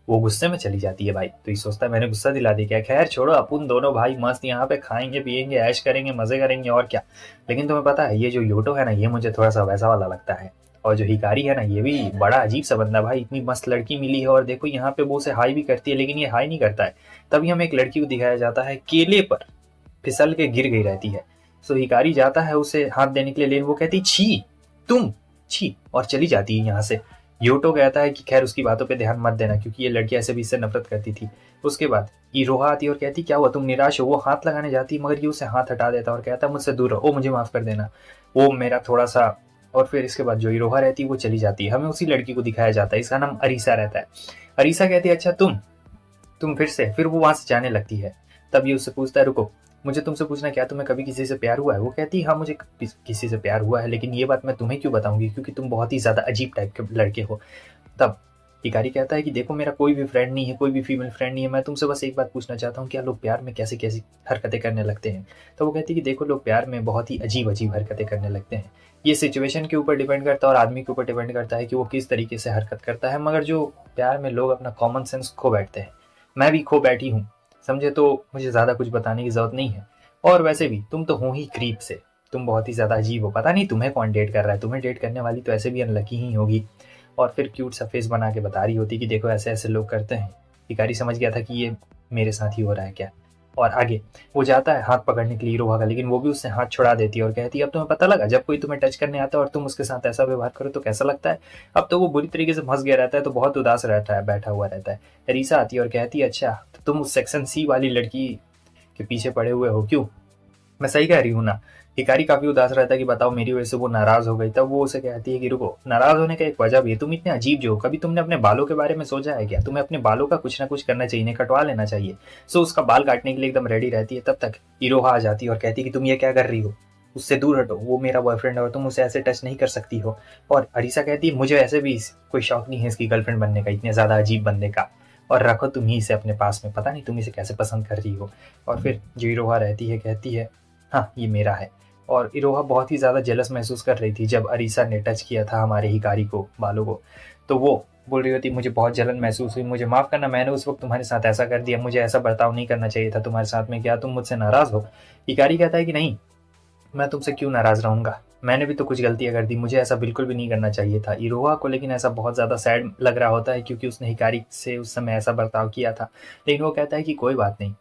वो गुस्से में चली जाती है भाई, तो ये सोचता है मैंने गुस्सा दिला दी क्या, खैर छोड़ो, अपन दोनों भाई मस्त यहाँ पे खाएंगे पियेंगे ऐश करेंगे मजे करेंगे और क्या। लेकिन तुम्हें पता है ये जो योटो है ना, ये मुझे थोड़ा सा वैसा वाला लगता है, और जो हिकारी है ना ये भी बड़ा अजीब सा बंदा भाई, इतनी मस्त लड़की मिली है, और देखो यहाँ पे वो उसे हाई भी करती है, लेकिन ये हाई नहीं करता है। तभी हमें एक लड़की को दिखाया जाता है केले पर फिसल के गिर गई रहती है। सो हिकारी जाता है उसे हाथ देने के लिए, लेकिन वो कहती छी तुम छी, और चली जाती है यहाँ से। योटो कहता है कि खैर उसकी बातों पे ध्यान मत देना, क्योंकि ये लड़की ऐसे भी इससे नफरत करती थी। उसके बाद इरोहा आती है और कहती क्या हुआ तुम निराश हो, वो हाथ लगाने जाती मगर ये उसे हाथ हटा देता और कहता मुझसे दूर रहो, मुझे माफ कर देना, वो मेरा थोड़ा सा। और फिर इसके बाद जो इरोहा रहती है वो चली जाती है। हमें उसी लड़की को दिखाया जाता है, इसका नाम अरीसा रहता है। अरीसा कहती है अच्छा तुम फिर वो वहां से जाने लगती है। तब ये उससे पूछता है रुको, मुझे तुमसे पूछना क्या तुम्हें कभी किसी से प्यार हुआ है। वो कहती है हाँ मुझे किसी से प्यार हुआ है, लेकिन ये बात मैं तुम्हें क्यों बताऊंगी, क्योंकि तुम बहुत ही ज्यादा अजीब टाइप के लड़के हो। तब हिकारी कहता है कि देखो मेरा कोई भी फ्रेंड नहीं है, कोई भी फीमेल फ्रेंड नहीं है, मैं तुमसे बस एक बात पूछना चाहता हूँ क्या लोग प्यार में कैसी कैसी हरकतें करने लगते हैं। तो वो कहती है कि देखो लोग प्यार में बहुत ही अजीब अजीब हरकतें करने लगते हैं, ये सिचुएशन के ऊपर डिपेंड करता है और आदमी के ऊपर डिपेंड करता है कि वो किस तरीके से हरकत करता है, मगर जो प्यार में लोग अपना कॉमन सेंस खो बैठते हैं, मैं भी खो बैठी हूँ। समझे, तो मुझे ज़्यादा कुछ बताने की ज़रूरत नहीं है। और वैसे भी तुम तो हो ही क्रीप से, तुम बहुत ही ज़्यादा अजीब हो, पता नहीं तुम्हें कौन डेट कर रहा है, तुम्हें डेट करने वाली तो ऐसे भी अनलकी ही होगी। और फिर क्यूट सा फेस बना के बता रही होती कि देखो ऐसे ऐसे लोग करते हैं। हिकारी समझ गया था कि ये मेरे साथ ही हो रहा है क्या। और आगे वो जाता है हाथ पकड़ने के लिए इरोहा का, लेकिन वो भी उससे हाथ छुड़ा देती है और कहती है अब तुम्हें पता लगा, जब कोई तुम्हें टच करने आता है और तुम उसके साथ ऐसा व्यवहार करो तो कैसा लगता है। अब तो वो बुरी तरीके से फंस गया रहता है, तो बहुत उदास रहता है, बैठा हुआ रहता है। रीसा आती है और कहती है अच्छा तो तुम उस सेक्शन सी वाली लड़की के पीछे पड़े हुए हो क्यों, मैं सही कह रही हूँ ना। हिकारी काफी उदास रहता है कि बताओ मेरी वजह से वो नाराज हो गई। तब वो उसे कहती है कि रुको, नाराज होने का एक वजह भी है, तुम इतने अजीब जो हो, कभी तुमने अपने बालों के बारे में सोचा है क्या, तुम्हें अपने बालों का कुछ ना कुछ करना चाहिए, इन्हें कटवा लेना चाहिए। सो उसका बाल काटने के लिए एकदम रेडी रहती है। तब तक इरोहा आ जाती है और कहती है कि तुम ये क्या कर रही हो, उससे दूर हटो, वो मेरा बॉयफ्रेंड है और तुम उसे ऐसे टच नहीं कर सकती हो। और अरीसा कहती है मुझे ऐसे भी कोई शौक नहीं है इसकी गर्लफ्रेंड बनने का, इतने ज्यादा अजीब बंदे का, और रखो तुम ही इसे अपने पास में, पता नहीं तुम इसे कैसे पसंद कर रही हो। और फिर जो इरोहा रहती है कहती है हाँ ये मेरा है। और इरोहा बहुत ही ज़्यादा जेलस महसूस कर रही थी जब अरीसा ने टच किया था हमारे हिकारी को, बालों को। तो वो बोल रही होती मुझे बहुत जलन महसूस हुई, मुझे माफ़ करना, मैंने उस वक्त तुम्हारे साथ ऐसा कर दिया, मुझे ऐसा बर्ताव नहीं करना चाहिए था तुम्हारे साथ में, क्या तुम मुझसे नाराज़ हो। हिकारी कहता है कि नहीं, मैं तुमसे क्यों नाराज़ रहूँगा, मैंने भी तो कुछ गलतियाँ कर दी, मुझे ऐसा बिल्कुल भी नहीं करना चाहिए था। इरोहा को लेकिन ऐसा बहुत ज़्यादा सैड लग रहा होता है क्योंकि उसने हिकारी से उस समय ऐसा बर्ताव किया था। लेकिन वो कहता है कि कोई बात नहीं,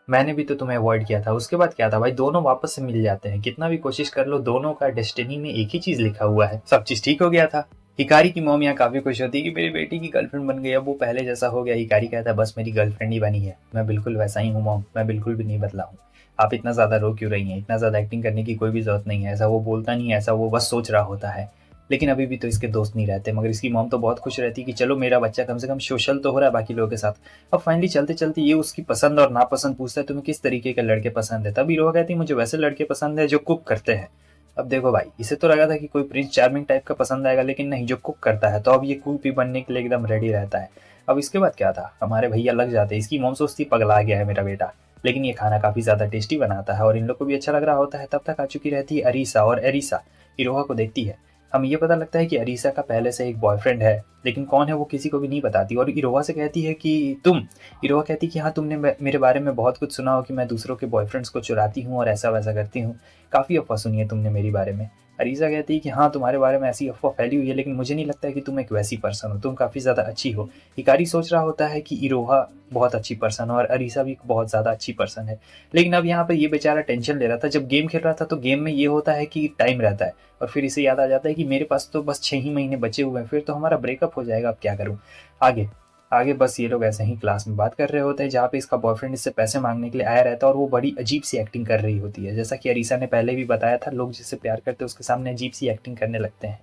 मैंने भी तो तुम्हें अवॉइड किया था, उसके बाद क्या था भाई, दोनों वापस से मिल जाते हैं, कितना भी कोशिश कर लो, दोनों का डेस्टिनी में एक ही चीज लिखा हुआ है, सब चीज ठीक हो गया था। हिकारी की मॉम यहाँ काफी खुश होती है कि मेरी बेटी की गर्लफ्रेंड बन गई, अब वो पहले जैसा हो गया। हिकारी कहता है बस मेरी गर्लफ्रेंड ही बनी है, मैं बिल्कुल वैसा ही हूँ मॉम, मैं बिल्कुल भी नहीं बदला हूँ, आप इतना ज्यादा रो क्यों रही हैं, इतना ज्यादा एक्टिंग करने की कोई भी जरूरत नहीं है। ऐसा वो बोलता नहीं है, ऐसा वो बस सोच रहा होता है। लेकिन अभी भी तो इसके दोस्त नहीं रहते, मगर इसकी मॉम तो बहुत खुश रहती कि चलो मेरा बच्चा कम से कम सोशल तो हो रहा है बाकी लोगों के साथ। अब फाइनली चलते चलते ये उसकी पसंद और नापसंद पूछता है तुम्हें किस तरीके के लड़के पसंद है। तब हीरो कहती है मुझे वैसे लड़के पसंद है जो कुक करते हैं। अब देखो भाई, इसे तो लगा था कि कोई प्रिंस चार्मिंग टाइप का पसंद आएगा, लेकिन नहीं, जो कुक करता है। तो अब ये कुक भी बनने के लिए एकदम रेडी रहता है। अब इसके बाद क्या था, हमारे भैया लग जाते हैं, इसकी मॉम सोचती पगला गया है मेरा बेटा, लेकिन ये खाना काफी ज्यादा टेस्टी बनाता है और इन लोग को भी अच्छा लग रहा होता है। तब तक आ चुकी रहती है अरीसा, और अरीसा इरोहा को देखती है। हमें ये पता लगता है कि अरीसा का पहले से एक बॉयफ्रेंड है, लेकिन कौन है वो किसी को भी नहीं बताती। और इरोहा से कहती है कि तुम, इरोहा कहती है कि हाँ तुमने मेरे बारे में बहुत कुछ सुना हो कि मैं दूसरों के बॉयफ्रेंड्स को चुराती हूँ और ऐसा वैसा करती हूँ, काफ़ी अफवाह सुनी है तुमने मेरे बारे में। अरीसा कहती है कि हाँ तुम्हारे बारे में ऐसी अफवाह फैली हुई है, लेकिन मुझे नहीं लगता है कि तुम एक वैसी पर्सन हो, तुम काफ़ी ज़्यादा अच्छी हो। हिकारी सोच रहा होता है कि इरोहा बहुत अच्छी पर्सन है और अरीसा भी बहुत ज़्यादा अच्छी पर्सन है। लेकिन अब यहाँ पे ये बेचारा टेंशन ले रहा था, जब गेम खेल रहा था तो गेम में ये होता है कि टाइम रहता है, और फिर इसे याद आ जाता है कि मेरे पास तो बस 6 ही महीने बचे हुए हैं, फिर तो हमारा ब्रेकअप हो जाएगा, अब क्या करूँ। आगे आगे बस ये लोग ऐसे ही क्लास में बात कर रहे होते हैं, जहाँ पे इसका बॉयफ्रेंड इससे पैसे मांगने के लिए आया रहता है और वो बड़ी अजीब सी एक्टिंग कर रही होती है। जैसा कि अरीसा ने पहले भी बताया था, लोग जिससे प्यार करते हैं उसके सामने अजीब सी एक्टिंग करने लगते हैं,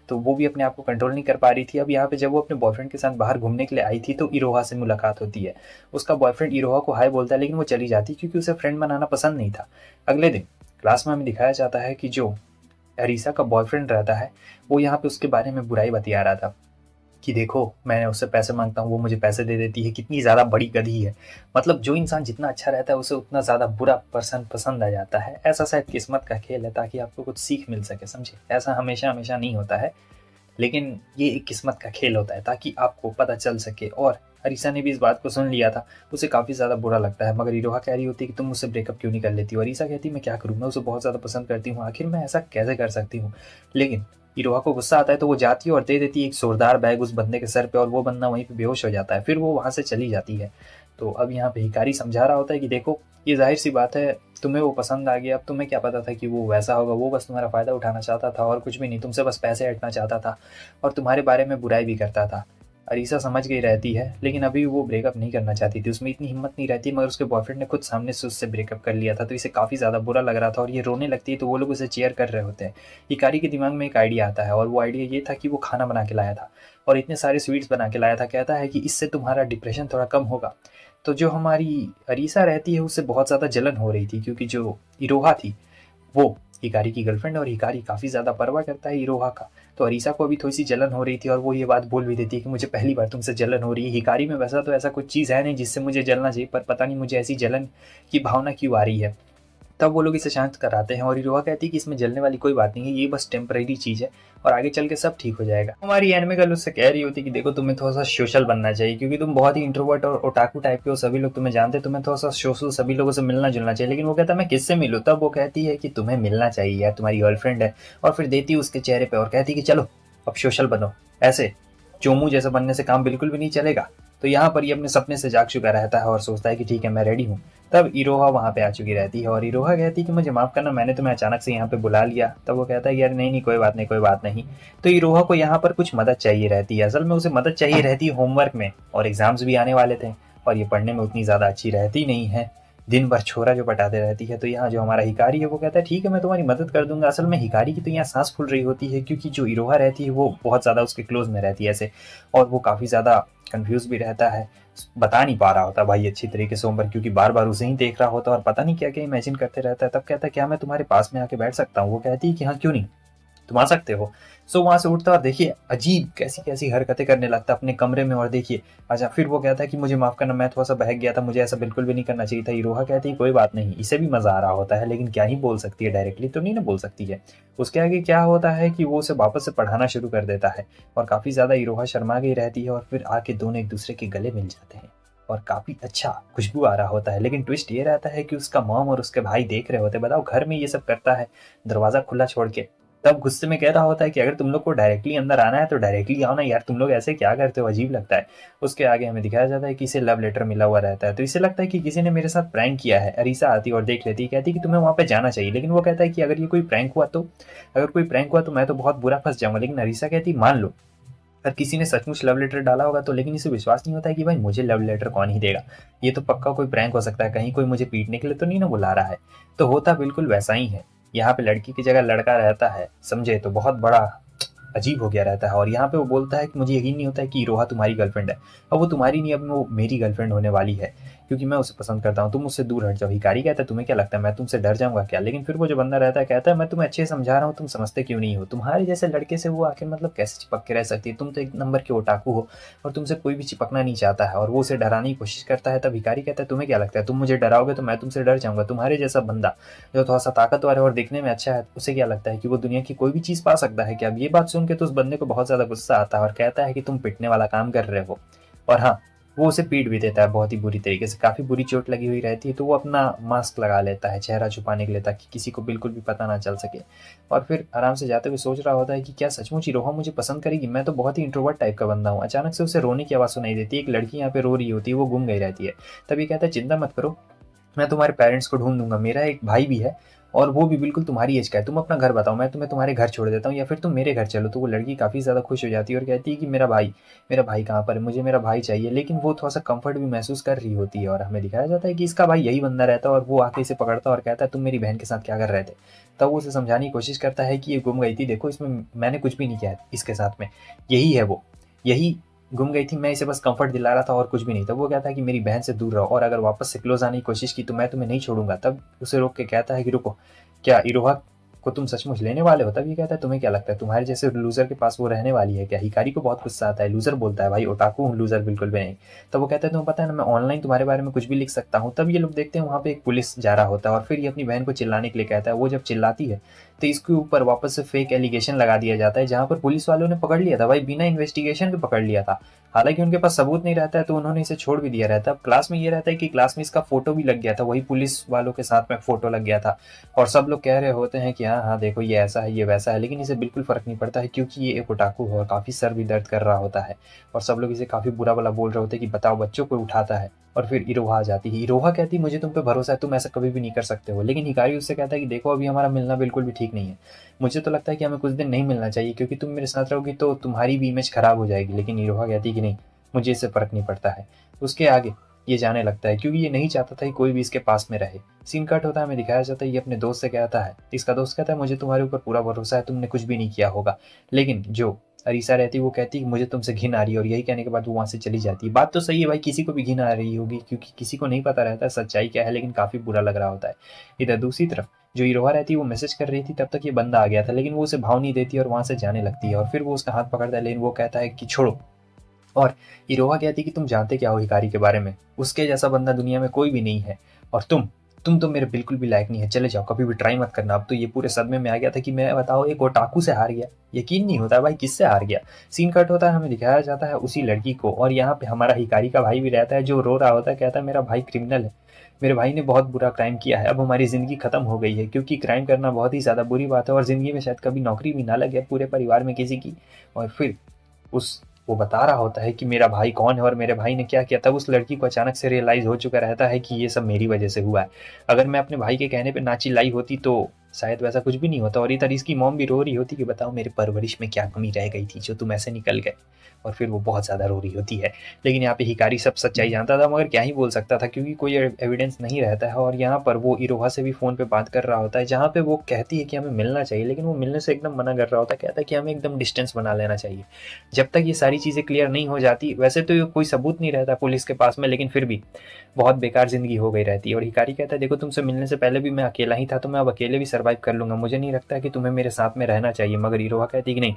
तो वो भी अपने आप को कंट्रोल नहीं कर पा रही थी। अब यहाँ पे जब वो अपने बॉयफ्रेंड के साथ बाहर घूमने के लिए आई थी तो इरोहा से मुलाकात होती है। उसका बॉयफ्रेंड इरोहा को हाय बोलता है, लेकिन वो चली जाती क्योंकि उसे फ्रेंड बनाना पसंद नहीं था। अगले दिन क्लास में हमें दिखाया जाता है कि जो अरीसा का बॉयफ्रेंड रहता है वो यहाँ पे उसके बारे में बुराई बतिया रहा था कि देखो मैं उससे पैसे मांगता हूँ, वो मुझे पैसे दे देती है, कितनी ज़्यादा बड़ी गधी है। मतलब जो इंसान जितना अच्छा रहता है उसे उतना ज़्यादा बुरा पर्सन पसंद आ जाता है। ऐसा शायद किस्मत का खेल है, ताकि आपको कुछ सीख मिल सके, समझे। ऐसा हमेशा हमेशा नहीं होता है, लेकिन ये एक किस्मत का खेल होता है ताकि आपको पता चल सके। और अरीसा ने भी इस बात को सुन लिया था, उसे काफ़ी ज़्यादा बुरा लगता है। मगर इरोहा कह रही होती है कि तुम मुझसे ब्रेकअप क्यों नहीं कर लेती हो। अरीसा कहती है मैं क्या करूँ, मैं उसे बहुत ज़्यादा पसंद करती हूँ, आखिर मैं ऐसा कैसे कर सकती हूँ। लेकिन इरोहा को गुस्सा आता है तो वो जाती है और दे देती है एक जोरदार बैग उस बंदे के सर पे, और वो बंदा वहीं पे बेहोश हो जाता है। फिर वो वहाँ से चली जाती है। तो अब यहाँ पे हिकारी समझा रहा होता है कि देखो ये जाहिर सी बात है, तुम्हें वो पसंद आ गया, अब तुम्हें क्या पता था कि वो वैसा होगा, वो बस तुम्हारा फ़ायदा उठाना चाहता था और कुछ भी नहीं, तुमसे बस पैसे हटना चाहता था और तुम्हारे बारे में बुराई भी करता था। अरीसा समझ गई रहती है, लेकिन अभी वो ब्रेकअप नहीं करना चाहती थी, उसमें इतनी हिम्मत नहीं रहती। मगर उसके बॉयफ्रेंड ने खुद सामने से उससे ब्रेकअप कर लिया था, तो इसे काफ़ी ज़्यादा बुरा लग रहा था और ये रोने लगती है। तो वो लोग उसे चेयर कर रहे होते हैं। हिकारी के दिमाग में एक आइडिया आता है, और वो आइडिया ये था कि वो खाना बना के लाया था और इतने सारे स्वीट्स बना के लाया था। कहता है कि इससे तुम्हारा डिप्रेशन थोड़ा कम होगा। तो जो हमारी अरीसा रहती है उससे बहुत ज़्यादा जलन हो रही थी, क्योंकि जो इरोहा थी वो हिकारी की गर्लफ्रेंड, और हिकारी काफ़ी ज़्यादा परवाह करता है इरोहा का। तो अरीसा को अभी थोड़ी सी जलन हो रही थी और वो ये बात बोल भी देती है कि मुझे पहली बार तुमसे जलन हो रही है। हिकारी में वैसा तो ऐसा कुछ चीज़ है नहीं जिससे मुझे जलना चाहिए, पर पता नहीं मुझे ऐसी जलन की भावना क्यों आ रही है। तब वो लोग इसे शांत कराते हैं और इरोहा कहती है कि इसमें जलने वाली कोई बात नहीं है, ये बस टेम्परेरी चीज़ है और आगे चल के सब ठीक हो जाएगा। हमारी एनिमे गर्ल उससे कह रही होती है कि देखो तुम्हें थोड़ा सा सोशल बनना चाहिए, क्योंकि तुम बहुत ही इंट्रोवर्ट और ओटाकू टाइप के हो, सभी लोग तुम्हें जानते हैं, तुम्हें थोड़ा सा सोशल सभी लोगों से मिलना जुलना चाहिए। लेकिन वो कहता है मैं किससे मिलूँ? तब वो कहती है कि तुम्हें मिलना चाहिए यार, तुम्हारी गर्लफ्रेंड है। और फिर देती है उसके चेहरे पर और कहती है कि चलो अब सोशल बनो। ऐसे चोमू जैसा बनने से काम बिल्कुल भी नहीं चलेगा। तो यहाँ पर ये अपने सपने से जाग चुका रहता है और सोचता है कि ठीक है मैं रेडी हूँ। तब इरोहा वहाँ पे आ चुकी रहती है और इरोहा कहती है कि मुझे माफ़ करना, मैंने तुम्हें अचानक से यहाँ पे बुला लिया। तब वो कहता है कि यार नहीं नहीं कोई बात नहीं कोई बात नहीं। तो इरोहा को यहाँ पर कुछ मदद चाहिए रहती है, असल में उसे मदद चाहिए रहती है होमवर्क में, और एग्जाम्स भी आने वाले थे और ये पढ़ने में उतनी ज़्यादा अच्छी रहती नहीं है, दिन भर छोरा जो पटाते रहती है। तो यहाँ जो हमारा हिकारी है वो कहता है ठीक है मैं तुम्हारी मदद कर दूंगा। असल में हिकारी की तो यहाँ सांस फूल रही होती है, क्योंकि जो इरोहा रहती है वो बहुत ज़्यादा उसके क्लोज में रहती है ऐसे, और वो काफ़ी ज़्यादा कंफ्यूज भी रहता है, बता नहीं पा रहा होता भाई अच्छी तरीके से होमवर्क, क्योंकि बार बार उसे ही देख रहा होता है और पता नहीं क्या क्या इमेजिन करते रहता है। तब कहता है क्या मैं तुम्हारे पास में आके बैठ सकता हूँ? वो कहती है कि हाँ क्यों नहीं, तुम आ सकते हो। सो वहां से उठता और देखिए अजीब कैसी कैसी हरकतें करने लगता अपने कमरे में, और देखिए अच्छा फिर वो कहता है कि मुझे माफ करना, मैं थोड़ा सा बहक गया था, मुझे ऐसा बिल्कुल भी नहीं करना चाहिए था। इरोहा कहती है कोई बात नहीं, इसे भी मजा आ रहा होता है, लेकिन क्या ही बोल सकती है, डायरेक्टली तो नहीं ना बोल सकती है। उसके आगे क्या होता है कि वो उसे वापस से पढ़ाना शुरू कर देता है और काफी ज्यादा इरोहा शर्मा गई रहती है और फिर आके दोनों एक दूसरे के गले मिल जाते हैं और काफी अच्छा खुशबू आ रहा होता है। लेकिन ट्विस्ट ये रहता है कि उसका मॉम और उसके भाई देख रहे होते हैं। बताओ घर में ये सब करता है दरवाजा खुला छोड़ के। तब गुस्से में कह रहा होता है कि अगर तुम लोग को डायरेक्टली अंदर आना है तो डायरेक्टली आओ ना यार, तुम लोग ऐसे क्या करते हो, अजीब लगता है। उसके आगे हमें दिखाया जाता है कि इसे लव लेटर मिला हुआ रहता है, तो इसे लगता है कि किसी ने मेरे साथ प्रैंक किया है। अरीसा आती और देख लेती, कहती कि तुम्हें वहाँ पे जाना चाहिए, लेकिन वो कहता है कि अगर ये कोई प्रैंक हुआ तो, अगर कोई प्रैंक हुआ तो मैं तो बहुत बुरा फंस जाऊंगा। लेकिन अरीसा कहती मान लो अगर किसी ने सचमुच लव लेटर डाला होगा तो, लेकिन इसे विश्वास नहीं होता है कि भाई मुझे लव लेटर कौन ही देगा, ये तो पक्का कोई प्रैंक हो सकता है, कहीं कोई मुझे पीटने के लिए तो नहीं ना बुला रहा है। तो होता बिल्कुल वैसा ही है, यहाँ पे लड़की की जगह लड़का रहता है, समझे तो बहुत बड़ा अजीब हो गया रहता है। और यहाँ पे वो बोलता है कि मुझे यकीन नहीं होता है कि इरोहा तुम्हारी गर्लफ्रेंड है, और वो तुम्हारी नहीं, अब वो मेरी गर्लफ्रेंड होने वाली है, क्योंकि मैं उसे पसंद करता हूँ, तुम मुझसे दूर हट जाओ। हिकारी कहता है तुम्हें क्या लगता है मैं तुमसे डर जाऊंगा क्या? लेकिन फिर वो जो बंदा रहता है कहता है मैं तुम्हें अच्छे से समझा रहा हूँ, तुम समझते क्यों नहीं हो, तुम्हारे जैसे लड़के से वो आखिर मतलब कैसे चिपक के रह सकती है, तुम तो एक नंबर के ओटाकू हो और तुमसे कोई भी चिपकना नहीं चाहता है। और वो उसे डराने की कोशिश करता है। तब हिकारी कहता है तुम्हें क्या लगता है तुम मुझे डराओगे तो मैं तुमसे डर जाऊंगा? तुम्हारे जैसा बंदा जो थोड़ा सा ताकतवर है और दिखने में अच्छा है, उसे क्या लगता है कि वो दुनिया की कोई भी चीज पा सकता है क्या? अब ये बात सुन के तो उस बंदे को बहुत ज्यादा गुस्सा आता है और कहता है कि तुम पिटने वाला काम कर रहे हो। और हाँ, वो उसे पीट भी देता है बहुत ही बुरी तरीके से, काफी बुरी चोट लगी हुई रहती है। तो वो अपना मास्क लगा लेता है चेहरा छुपाने के लिए, ताकि किसी को बिल्कुल भी पता ना चल सके। और फिर आराम से जाते हुए सोच रहा होता है कि क्या सचमुच ही रोहा मुझे पसंद करेगी, मैं तो बहुत ही इंट्रोवर्ट टाइप का बंदा हूँ। अचानक से उसे रोने की आवाज सुनाई देती है, एक लड़की यहाँ पे रो रही होती है, वो गुम गई रहती है। तभी कहता है चिंता मत करो, मैं तुम्हारे पेरेंट्स को ढूंढ दूंगा, मेरा एक भाई भी है और वो भी बिल्कुल तुम्हारी एज का है, तुम अपना घर बताओ, मैं तुम्हें तुम्हारे घर छोड़ देता हूँ या फिर तुम मेरे घर चलो। तो वो लड़की काफ़ी ज़्यादा खुश हो जाती है और कहती है कि मेरा भाई कहाँ पर है, मुझे मेरा भाई चाहिए। लेकिन वो थोड़ा सा कंफर्ट भी महसूस कर रही होती है और हमें दिखाया जाता है कि इसका भाई यही बंदा रहता है और वो आके इसे पकड़ता है और कहता है तुम मेरी बहन के साथ क्या कर रहे थे। तब वो उसे समझाने की कोशिश करता है कि ये गुम गई थी, देखो इसमें मैंने कुछ भी नहीं किया इसके साथ में, यही है वो, यही गुम गई थी, मैं इसे बस कंफर्ट दिला रहा था और कुछ भी नहीं। तब वो कहता है कि मेरी बहन से दूर रहो और अगर वापस से क्लोज आने की कोशिश की तो मैं तुम्हें नहीं छोड़ूंगा। तब उसे रोक के कहता है कि रुको, क्या इरोहा को तुम सचमुच लेने वाले हो? तब ये कहता है तुम्हें क्या लगता है तुम्हारे जैसे लूजर के पास वो रहने वाली है क्या? हिकारी को बहुत गुस्सा आता है, लूजर बोलता है भाई ओटाकू हूँ, लूजर बिल्कुल भी नहीं। तब वो कहता है तुम्हें पता है ना मैं ऑनलाइन तुम्हारे बारे में कुछ भी लिख सकता हूँ। तब ये लोग देखते हैं वहाँ पे एक पुलिस जा रहा होता है और फिर ये अपनी बहन को चिल्लाने के लिए कहता है। वो जब चिल्लाती है तो इसके ऊपर वापस से फेक एलिगेशन लगा दिया जाता है, जहाँ पर पुलिस वालों ने पकड़ लिया था भाई, बिना इन्वेस्टिगेशन के पकड़ लिया था। हालांकि उनके पास सबूत नहीं रहता है तो उन्होंने इसे छोड़ भी दिया रहता है। अब क्लास में ये रहता है कि क्लास में इसका फोटो भी लग गया था, वही पुलिस वालों के साथ में फोटो लग गया था और सब लोग कह रहे होते हैं कि हाँ हाँ देखो ये ऐसा है ये वैसा है, लेकिन इसे बिल्कुल फर्क नहीं पड़ता है क्योंकि ये एक ओटाकू है और काफी सर भी दर्द कर रहा होता है और सब लोग इसे काफी बुरा भला बोल रहे होते हैं कि बताओ बच्चों को उठाता है। और फिर इरोहा आ जाती है। इरोहा कहती है मुझे तुम पे भरोसा है, तुम ऐसा कभी भी नहीं कर सकते हो। लेकिन हिकारी उससे कहता है कि देखो अभी हमारा मिलना बिल्कुल भी ठीक नहीं है, मुझे तो लगता है कि हमें कुछ दिन नहीं मिलना चाहिए क्योंकि तुम मेरे साथ रहोगी तो तुम्हारी भी इमेज खराब हो जाएगी। लेकिन इरोहा कहती है कि नहीं, मुझे इससे फर्क नहीं पड़ता है। उसके आगे ये जाने लगता है क्योंकि ये नहीं चाहता था कि कोई भी इसके पास में रहे। सीन कट होता है, हमें दिखाया जाता है ये अपने दोस्त से कहता है, इसका दोस्त कहता है मुझे तुम्हारे ऊपर पूरा भरोसा है, तुमने कुछ भी नहीं किया होगा। लेकिन जो अरीसा रहती है वो कहती है मुझे तुमसे घिन आ रही है और यही कहने के बाद वो वहां से चली जाती है। बात तो सही है भाई, किसी को भी घिन आ रही होगी क्योंकि किसी को नहीं पता रहता है सच्चाई क्या है, लेकिन काफी बुरा लग रहा होता है। इधर दूसरी तरफ जो इरोहा रहती है वो मैसेज कर रही थी, तब तक ये बंदा आ गया था, लेकिन वो उसे भाव नहीं देती और वहां से जाने लगती है और फिर वो उसका हाथ पकड़ता है, लेकिन वो कहता है कि छोड़ो। और इरोहा कहती है कि तुम जानते क्या हो हिकारी के बारे में, उसके जैसा बंदा दुनिया में कोई भी नहीं है और तुम तुम तो मेरे बिल्कुल भी लायक नहीं है, चले जाओ, कभी भी ट्राई मत करना। अब तो ये पूरे सदमे में आ गया था कि मैं बताओ एक ओटाकू से हार गया। यकीन नहीं होता भाई, किससे हार गया। सीन कट होता है, हमें दिखाया जाता है उसी लड़की को, और यहाँ पे हमारा हिकारी का भाई भी रहता है जो रो रहा होता है, कहता है मेरा भाई क्रिमिनल है, मेरे भाई ने बहुत बुरा क्राइम किया है, अब हमारी ज़िंदगी ख़त्म हो गई है, क्योंकि क्राइम करना बहुत ही ज़्यादा बुरी बात है और ज़िंदगी में शायद कभी नौकरी भी ना लगे पूरे परिवार में किसी की। और फिर उस वो बता रहा होता है कि मेरा भाई कौन है और मेरे भाई ने क्या किया। तब उस लड़की को अचानक से रियलाइज़ हो चुका रहता है कि ये सब मेरी वजह से हुआ है। अगर मैं अपने भाई के कहने पे ना चिल्लाई होती तो शायद वैसा कुछ भी नहीं होता, और इधर इसकी मॉम भी रो रही होती कि बताओ मेरे परवरिश में क्या कमी रह गई थी जो तुम ऐसे निकल गए। और फिर वो बहुत ज़्यादा रो रही होती है। लेकिन यहाँ पे हिकारी सब सच्चाई जानता था, मगर क्या ही बोल सकता था, क्योंकि कोई एविडेंस नहीं रहता है। और यहाँ पर वो इरोहा से भी फ़ोन पे बात कर रहा होता है, जहाँ पे वो कहती है कि हमें मिलना चाहिए, लेकिन वो मिलने से एकदम मना कर रहा होता है। कहता है कि हमें एकदम डिस्टेंस बना लेना चाहिए जब तक ये सारी चीज़ें क्लियर नहीं हो जाती। वैसे तो ये कोई सबूत नहीं रहता पुलिस के पास में, लेकिन फिर भी बहुत बेकार ज़िंदगी हो गई रहती है। और हिकारी कहता है देखो, तुमसे मिलने से पहले भी मैं अकेला ही था, तो मैं अब अकेले भी सर्वाइव कर लूँगा, मुझे नहीं लगता कि तुम्हें मेरे साथ में रहना चाहिए। मगर इरोहा कहती है कि नहीं,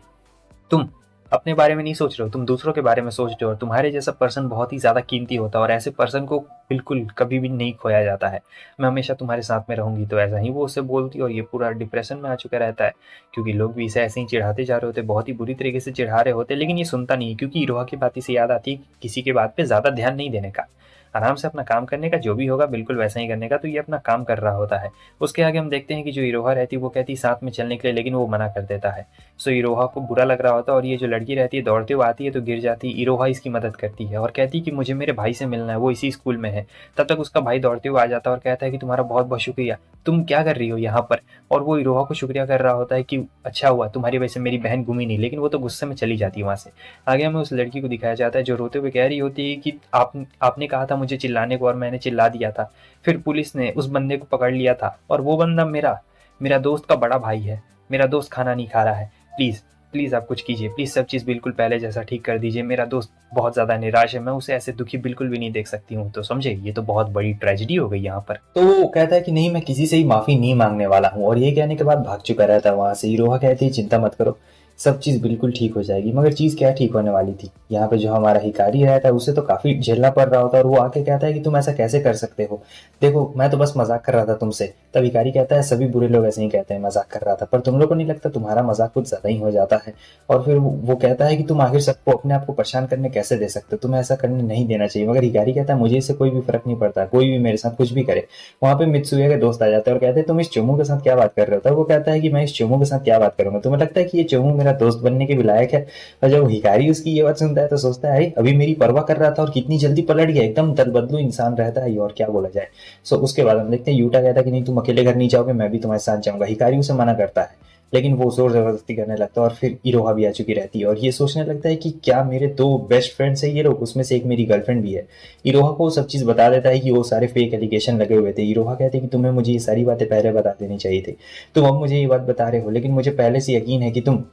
तुम अपने बारे में नहीं सोच रहे हो, तुम दूसरों के बारे में सोच रहे हो। तुम्हारे जैसा पर्सन बहुत ही ज़्यादा कीमती होता है और ऐसे पर्सन को बिल्कुल कभी भी नहीं खोया जाता है। मैं हमेशा तुम्हारे साथ में रहूंगी। तो ऐसा ही वो उससे बोलती है और ये पूरा डिप्रेशन में आ चुका रहता है, क्योंकि लोग भी इसे ऐसे ही चिढ़ाते जा रहे होते, बहुत ही बुरी तरीके से चिढ़ा रहे होते, लेकिन ये सुनता नहीं है, क्योंकि इरोहा की बात इसे याद आती है कि किसी के बात पे ज़्यादा ध्यान नहीं देने का, आराम से अपना काम करने का, जो भी होगा बिल्कुल वैसा ही करने का। तो ये अपना काम कर रहा होता है। उसके आगे हम देखते हैं कि जो इरोहा रहती है वो कहती है साथ में चलने के लिए, लेकिन वो मना कर देता है। सो इरोहा को बुरा लग रहा होता है, और ये जो लड़की रहती है दौड़ते हुए आती है तो गिर जाती है। इरोहा इसकी मदद करती है और कहती है कि मुझे मेरे भाई से मिलना है, वो इसी स्कूल में है। तब तक उसका भाई दौड़ते हुए आ जाता है और कहता है कि तुम्हारा बहुत बहुत शुक्रिया, तुम क्या कर रही हो यहाँ पर। और वो इरोहा को शुक्रिया कर रहा होता है कि अच्छा हुआ तुम्हारी वजह से मेरी बहन घूमी नहीं, लेकिन वो तो गुस्से में चली जाती है वहाँ से। आगे हमें उस लड़की को दिखाया जाता है जो रोते हुए कह रही होती है कि आपने कहा था मुझे चिल्लाने को और मैंने चिल्ला दिया था, फिर पुलिस ने उस बंदे को पकड़ लिया था, और वो बंदा मेरा मेरा दोस्त का बड़ा भाई है, मेरा दोस्त खाना नहीं खा रहा है, प्लीज़ प्लीज़ आप कुछ कीजिए, प्लीज़ सब चीज़ बिल्कुल पहले जैसा ठीक कर दीजिए। मेरा दोस्त बहुत ज़्यादा निराश है, मैं उसे ऐसे दुखी बिल्कुल भी नहीं देख सकती हूँ। तो समझे, ये तो बहुत बड़ी ट्रेजेडी हो गई यहाँ पर। तो वो कहता है कि नहीं, मैं किसी से ही माफ़ी नहीं मांगने वाला हूँ, और ये कहने के बाद भाग चुका रहता है वहाँ से। इरोहा कहती है चिंता मत करो, सब चीज़ बिल्कुल ठीक हो जाएगी। मगर चीज़ क्या ठीक होने वाली थी, यहाँ पे जो हमारा हिकारी रहता है उसे तो काफ़ी झेलना पड़ रहा होता है, और वो आके कहता है कि तुम ऐसा कैसे कर सकते हो, देखो मैं तो बस मजाक कर रहा था तुमसे। तब हिकारी कहता है सभी बुरे लोग ऐसे ही कहते हैं, मजाक कर रहा था, पर तुम लोग को नहीं लगता तुम्हारा मजाक कुछ ज़्यादा ही हो जाता है। और फिर वो कहता है कि तुम आखिर सबको अपने आप को परेशान करने कैसे दे सकते हो, तुम्हें ऐसा करने नहीं देना चाहिए। मगर हिकारी कहता है मुझे इससे कोई भी फर्क नहीं पड़ता, कोई भी मेरे साथ कुछ भी करे। वहाँ पे मित्सुया के दोस्त आ जाते हैं और कहते हैं तुम इस चोमू के साथ क्या बात कर रहे हो। तब वो कहता है कि मैं इस चोमू के साथ क्या बात करूंगा, तुम्हें लगता है कि ये चोमू मेरा दोस्त बनने के भी लायक है। और जब हिकारी उसकी ये बात सुनता है तो सोचता है अभी मेरी परवाह कर रहा था और कितनी जल्दी पलट गया, एकदम दल बदलू इंसान रहता है ये, और क्या बोला जाए। सो उसके बाद हम देखते हैं यूटा कहता है कि नहीं तुम अकेले घर नहीं जाओगे, मैं भी तुम्हारे साथ जाऊंगा। हिकारी उसे मना करता है, लेकिन वो जोर जबरदस्ती करने लगता है, और फिर इरोहा भी आ चुकी रहती है और ये सोचने लगता है कि क्या मेरे दो बेस्ट फ्रेंड्स है ये लोग, उसमें से एक मेरी गर्लफ्रेंड भी है। इरोहा को सब चीज़ बता देता है कि वो सारे फेक एलिगेशन लगे हुए थे। इरोहा कहते हैं कि तुम्हें मुझे ये सारी बातें पहले बता देनी चाहिए थी, तुम अब मुझे ये बात बता रहे हो, लेकिन मुझे पहले से यकीन है कि तुम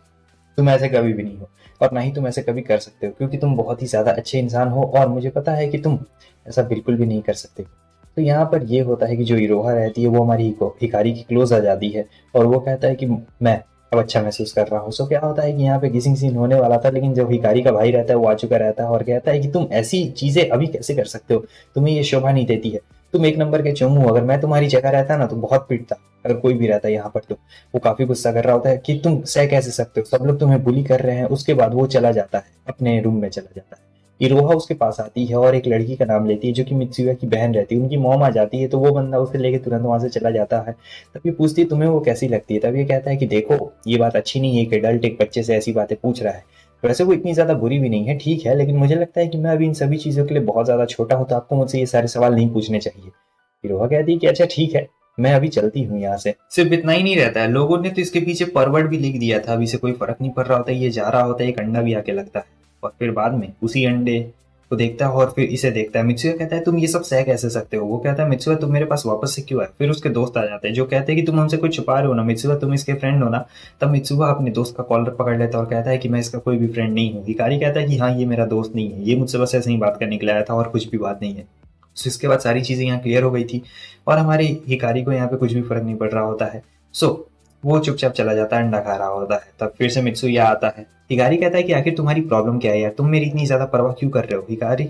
ऐसे कभी भी नहीं हो, और ना ही तुम ऐसे कभी कर सकते हो, क्योंकि तुम बहुत ही ज़्यादा अच्छे इंसान हो, और मुझे पता है कि तुम ऐसा बिल्कुल भी नहीं कर सकते। तो यहाँ पर ये होता है कि जो इरोहा रहती है वो हमारी हिकारी की क्लोज आ जाती है, और वो कहता है कि मैं अब अच्छा महसूस कर रहा हूँ। सो क्या होता है कि यहाँ पे किसिंग सीन होने वाला था, लेकिन जब हिकारी का भाई रहता है वो आ चुका रहता है और कहता है कि तुम ऐसी चीज़ें अभी कैसे कर सकते हो, तुम्हें ये शोभा नहीं देती है, तुम एक नंबर के चोमू, अगर मैं तुम्हारी जगह रहता ना तो बहुत पीटता, अगर कोई भी रहता है यहाँ पर। तो वो काफी गुस्सा कर रहा होता है कि तुम सह कैसे सकते हो, सब लोग तुम्हें बुली कर रहे हैं। उसके बाद वो चला जाता है, अपने रूम में चला जाता है। इरोहा उसके पास आती है और एक लड़की का नाम लेती है जो कि मित्सुया की बहन रहती है, उनकी मॉम आ जाती है। तो वो बंदा उसे लेके तुरंत वहां से चला जाता है। तब ये पूछती है तुम्हें वो कैसी लगती है। तब ये कहता है कि देखो ये बात अच्छी नहीं है कि एडल्ट एक बच्चे से ऐसी बातें पूछ रहा है, वैसे वो इतनी ज्यादा बुरी भी नहीं है, ठीक है, लेकिन मुझे लगता है कि मैं अभी इन सभी चीजों के लिए बहुत ज्यादा छोटा हूँ, तो आपको मुझसे ये सारे सवाल नहीं पूछने चाहिए। इरोहा कहती है कि अच्छा ठीक है, मैं अभी चलती हूँ यहाँ से। सिर्फ इतना ही नहीं रहता है, लोगों ने तो इसके पीछे परवर्ड भी लिख दिया था, अभी से कोई फर्क नहीं पड़ रहा होता, ये जा रहा होता है, एक अंडा भी आके लगता है, और फिर बाद में उसी अंडे को देखता है और फिर इसे देखता है। मित्सुया कहता है तुम ये सब सह कैसे सकते हो। वो कहता है मित्सुया तुम मेरे पास वापस से क्यों आए। फिर उसके दोस्त आ जाते हैं जो कहते हैं कि तुम हमसे कुछ छुपा रहे हो ना मित्सुया, तुम इसके फ्रेंड हो ना। तब मित्सुया अपने दोस्त का कॉलर पकड़ लेता है और कहता है कि मैं इसका कोई भी फ्रेंड नहीं हूँ। हिकारी कहता है कि हाँ ये मेरा दोस्त नहीं है, ये मुझसे बस ऐसे ही बात करने के लिए आया था और कुछ भी बात नहीं है। सो इसके बाद सारी चीज़ें यहाँ क्लियर हो गई थी और हमारे हिकारी को यहाँ पे कुछ भी फर्क नहीं पड़ रहा होता है। सो वो चुपचाप चला जाता है, अंडा खा रहा होता है। तब फिर से मित्सुया आता है। हिकारी कहता है कि आखिर तुम्हारी प्रॉब्लम क्या है यार, तुम मेरी इतनी ज्यादा परवाह क्यों कर रहे हो। हिकारी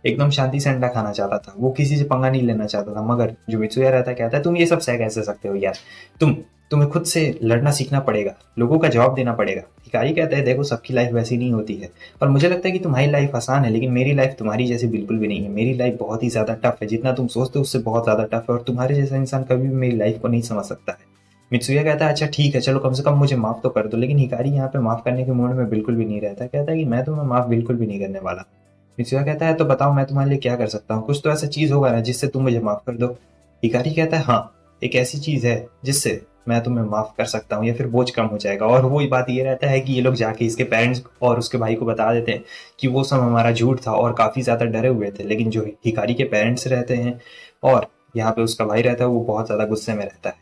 एकदम शांति से अंडा खाना चाहता था, वो किसी से पंगा नहीं लेना चाहता था। मगर जो मित्सुया रहता है कहता है तुम ये सब सह कैसे सकते हो यार, तुम्हें खुद से लड़ना सीखना पड़ेगा, लोगों का जवाब देना पड़ेगा। हिकारी कहता है देखो सबकी लाइफ वैसी नहीं होती है, और मुझे लगता है कि तुम्हारी लाइफ आसान है, लेकिन मेरी लाइफ तुम्हारी जैसी बिल्कुल भी नहीं है। मेरी लाइफ बहुत ही ज़्यादा टफ है, जितना तुम सोचते हो उससे बहुत ज़्यादा टफ है, और तुम्हारे जैसा इंसान कभी भी मेरी लाइफ को नहीं समझ सकता है। मित्सुया कहता है अच्छा ठीक है चलो कम से कम मुझे माफ़ तो कर दो, लेकिन हिकारी यहाँ पे माफ़ करने के मूड में बिल्कुल भी नहीं रहता। कहता है कि मैं तुम्हें माफ़ बिल्कुल भी नहीं करने वाला। मित्सुया कहता है तो बताओ मैं तुम्हारे लिए क्या कर सकता हूँ, कुछ तो ऐसा चीज़ होगा ना जिससे तुम मुझे माफ़ कर दो। हिकारी कहता है हाँ, एक ऐसी चीज़ है जिससे मैं तुम्हें माफ़ कर सकता हूँ या फिर बोझ कम हो जाएगा। और वो बात ये रहता है कि ये लोग जाके इसके पेरेंट्स और उसके भाई को बता देते हैं कि वो सब हमारा झूठ था, और काफ़ी ज़्यादा डरे हुए थे। लेकिन जो हिकारी के पेरेंट्स रहते हैं और यहाँ पे उसका भाई रहता है वो बहुत ज़्यादा गुस्से में रहता है,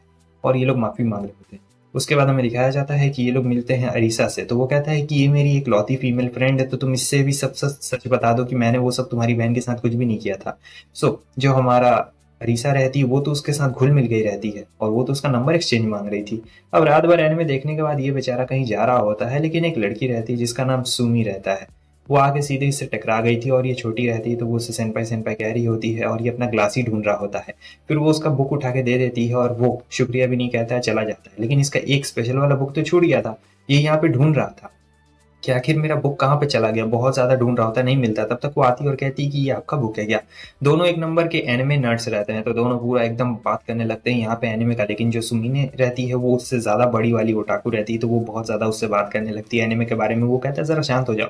और ये लोग माफ़ी मांग रहे होते हैं। उसके बाद हमें दिखाया जाता है कि ये लोग मिलते हैं अरीसा से, तो वो कहता है कि ये मेरी एक लौती फीमेल फ्रेंड है, तो तुम इससे भी सब सच सच बता दो कि मैंने वो सब तुम्हारी बहन के साथ कुछ भी नहीं किया था। जो हमारा अरीसा रहती है वो तो उसके साथ घुल मिल गई रहती है, और वो तो उसका नंबर एक्सचेंज मांग रही थी। अब रात भर एनिमे देखने के बाद ये बेचारा कहीं जा रहा होता है, लेकिन एक लड़की रहती है जिसका नाम सुमी रहता है, वो आके सीधे इससे टकरा गई थी, और ये छोटी रहती है तो वो उससे सेंपाई सेंपाई कह रही होती है, और ये अपना ग्लास ही ढूंढ रहा होता है। फिर वो उसका बुक उठा के दे देती है, और वो शुक्रिया भी नहीं कहता है, चला जाता है। लेकिन इसका एक स्पेशल वाला बुक तो छूट गया था, ये यहाँ पे ढूंढ रहा था कि आखिर मेरा बुक कहाँ पे चला गया, बहुत ज़्यादा ढूंढ रहा होता है, नहीं मिलता। तब तक वो आती है और कहती है कि ये आपका बुक है क्या। दोनों एक नंबर के एनिमे नर्ड्स रहते हैं, तो दोनों पूरा एकदम बात करने लगते हैं यहाँ पे एनिमे का। लेकिन जो सुमीने रहती है वो उससे ज़्यादा बड़ी वाली ओटाकू रहती है, तो वो बहुत ज़्यादा उससे बात करने लगती है एनिमे के बारे में। वो कहता है ज़रा शांत हो जाओ।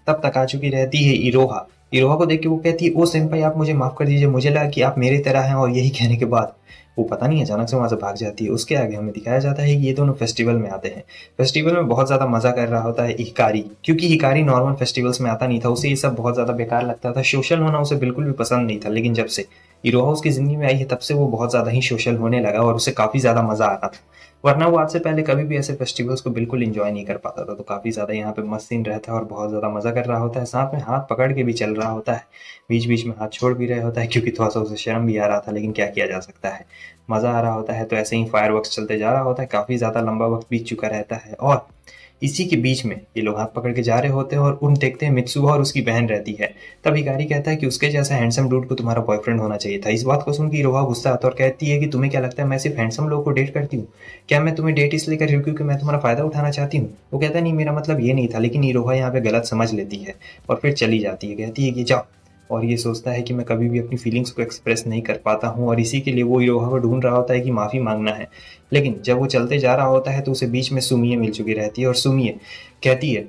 तब तक आ चुकी रहती है इरोहा। इरोहा को देख के वो कहती है ओ सेंपाई आप मुझे माफ़ कर दीजिए, मुझे लगा कि आप मेरी तरह हैं। और यही कहने के बाद वो पता नहीं अचानक से वहाँ से भाग जाती है। उसके आगे हमें दिखाया जाता है कि ये दोनों फेस्टिवल में आते हैं। फेस्टिवल में बहुत ज़्यादा मज़ा कर रहा होता है हिकारी, क्योंकि हिकारी नॉर्मल फेस्टिवल्स में आता नहीं था, उसे ये सब बहुत ज़्यादा बेकार लगता था, सोशल होना उसे बिल्कुल भी पसंद नहीं था। लेकिन जब से इरोहा उसकी ज़िंदगी में आई है तब से वो बहुत ज़्यादा ही सोशल होने लगा, और उसे काफ़ी ज़्यादा मज़ा आ रहा था। वरना वो आज से पहले कभी भी ऐसे फेस्टिवल्स को बिल्कुल इंजॉय नहीं कर पाता था। तो काफ़ी ज़्यादा यहाँ पे मस्त सीन रहता है और बहुत ज़्यादा मज़ा कर रहा होता है, साथ में हाथ पकड़ के भी चल रहा होता है, बीच बीच में हाथ छोड़ भी रहा होता है, क्योंकि थोड़ा सा उसे शर्म भी आ रहा था। लेकिन क्या किया जा सकता है, मज़ा आ रहा होता है। तो ऐसे ही फायरवर्क्स चलते जा रहा होता है, काफ़ी ज़्यादा लंबा वक्त बीत चुका रहता है, और इसी के बीच में ये लोग हाथ पकड़ के जा रहे होते हैं, और उन देखते हैं मित्सुहा और उसकी बहन रहती है। तब हिकारी कहता है कि उसके जैसा हैंडसम डूड को तुम्हारा बॉयफ्रेंड होना चाहिए था। इस बात को सुन के इरोहा गुस्सा आता है और कहती है कि तुम्हें क्या लगता है मैं सिर्फ हैंडसम लोगों को डेट करती हूँ? क्या मैं तुम्हें डेट इसलिए कर रही हूँ क्योंकि मैं तुम्हारा फायदा उठाना चाहती हूँ? वो कहता है नहीं मेरा मतलब ये नहीं था। लेकिन इरोहा यहाँ पे गलत समझ लेती है और फिर चली जाती है, कहती है कि जाओ। और ये सोचता है कि मैं कभी भी अपनी फीलिंग्स को एक्सप्रेस नहीं कर पाता हूँ, और इसी के लिए वो इरोहा को ढूंढ रहा होता है कि माफ़ी मांगना है। लेकिन जब वो चलते जा रहा होता है तो उसे बीच में सुमिये मिल चुकी रहती है, और सुमिये कहती है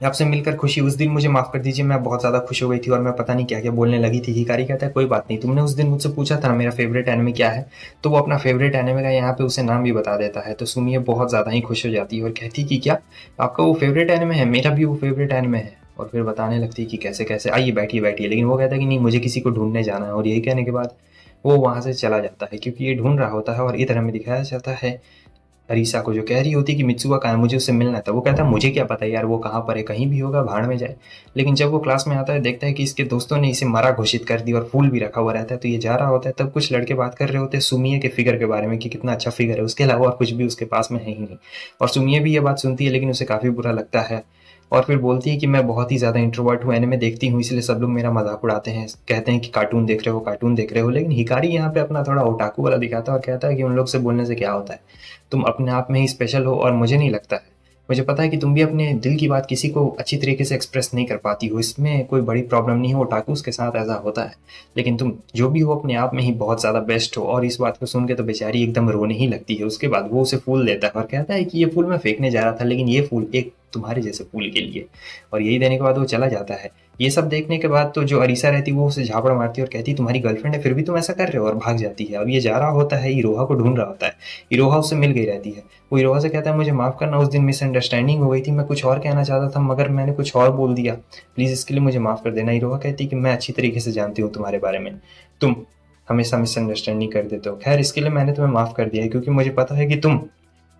आपसे मिलकर खुशी, उस दिन मुझे माफ़ कर दीजिए, मैं बहुत ज़्यादा खुश हो गई थी और मैं पता नहीं क्या क्या बोलने लगी थी। हिकारी कहता है कोई बात नहीं, तुमने उस दिन मुझसे पूछा था ना मेरा फेवरेट एनिमे क्या है, तो वो अपना फेवरेट एनिमे का यहाँ पे उसे नाम भी बता देता है। तो सुमिये बहुत ज़्यादा ही खुश हो जाती है और कहती है कि क्या आपका वो फेवरेट एनिमे है? मेरा भी वो फेवरेट एनिमे है। और फिर बताने लगती है कि कैसे कैसे, आइए बैठिए बैठिए। लेकिन वो कहता है कि नहीं मुझे किसी को ढूंढने जाना है, और यही कहने के बाद वो वहाँ से चला जाता है, क्योंकि ये ढूंढ रहा होता है। और इधर हमें दिखाया जाता है अरीसा को, जो कह रही होती है कि मित्सुआ कहाँ है, मुझे उससे मिलना था। वो कहता है मुझे क्या पता यार वो कहाँ पर है, कहीं भी होगा, भाड़ में जाए। लेकिन जब वो क्लास में आता है देखता है कि इसके दोस्तों ने इसे मरा घोषित कर दी और फूल भी रखा हुआ रहता है, तो ये जा रहा होता है। तब कुछ लड़के बात कर रहे होते हैं सुमिये के फिगर के बारे में कि कितना अच्छा फिगर है, उसके अलावा और कुछ भी उसके पास में है ही नहीं। और सुमिये भी ये बात सुनती है, लेकिन उसे काफ़ी बुरा लगता है, और फिर बोलती है कि मैं बहुत ही ज़्यादा इंट्रोवर्ट हूँ, एनिमे देखती हूँ, इसलिए सब लोग मेरा मजाक उड़ाते हैं, कहते हैं कि कार्टून देख रहे हो कार्टून देख रहे हो। लेकिन हिकारी यहाँ पे अपना थोड़ा ओटाकू वाला दिखाता है और कहता है कि उन लोग से बोलने से क्या होता है, तुम अपने आप में ही स्पेशल हो, और मुझे नहीं लगता है, मुझे पता है कि तुम भी अपने दिल की बात किसी को अच्छी तरीके से एक्सप्रेस नहीं कर पाती हो, इसमें कोई बड़ी प्रॉब्लम नहीं है, ओटाकूस के साथ ऐसा होता है। लेकिन तुम जो भी हो अपने आप में ही बहुत ज़्यादा बेस्ट हो। और इस बात को सुन के तो बेचारी एकदम रोने ही लगती है। उसके बाद वो उसे फूल देता है और कहता है कि ये फूल मैं फेंकने जा रहा था, लेकिन ये फूल एक तुम्हारे जैसे फूल के लिए। और यही देने के बाद वो चला जाता है। ये सब देखने के बाद तो जो अरीसा रहती है वो उसे झापड़ मारती है और कहती है तुम्हारी गर्लफ्रेंड है फिर भी तुम ऐसा कर रहे हो, और भाग जाती है। अब ये जा रहा होता है, इरोहा को ढूंढ रहा होता है। इरोहा उससे मिल गई रहती है। वो इरोहा से कहता है मुझे माफ़ करना, उस दिन मिसअंडरस्टैंडिंग हो गई थी, मैं कुछ और कहना चाहता था मगर मैंने कुछ और बोल दिया, प्लीज़ इसके लिए मुझे माफ़ कर देना। इरोहा कहती है कि मैं अच्छी तरीके से जानती हूँ तुम्हारे बारे में, तुम हमेशा मिसअंडरस्टैंडिंग कर देते हो। खैर इसके लिए मैंने तुम्हें माफ़ कर दिया है, क्योंकि मुझे पता है कि तुम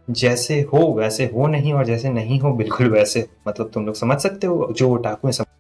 जैसे हो वैसे हो नहीं, और जैसे नहीं हो बिल्कुल वैसे, मतलब तुम लोग समझ सकते हो जो ओटाकू है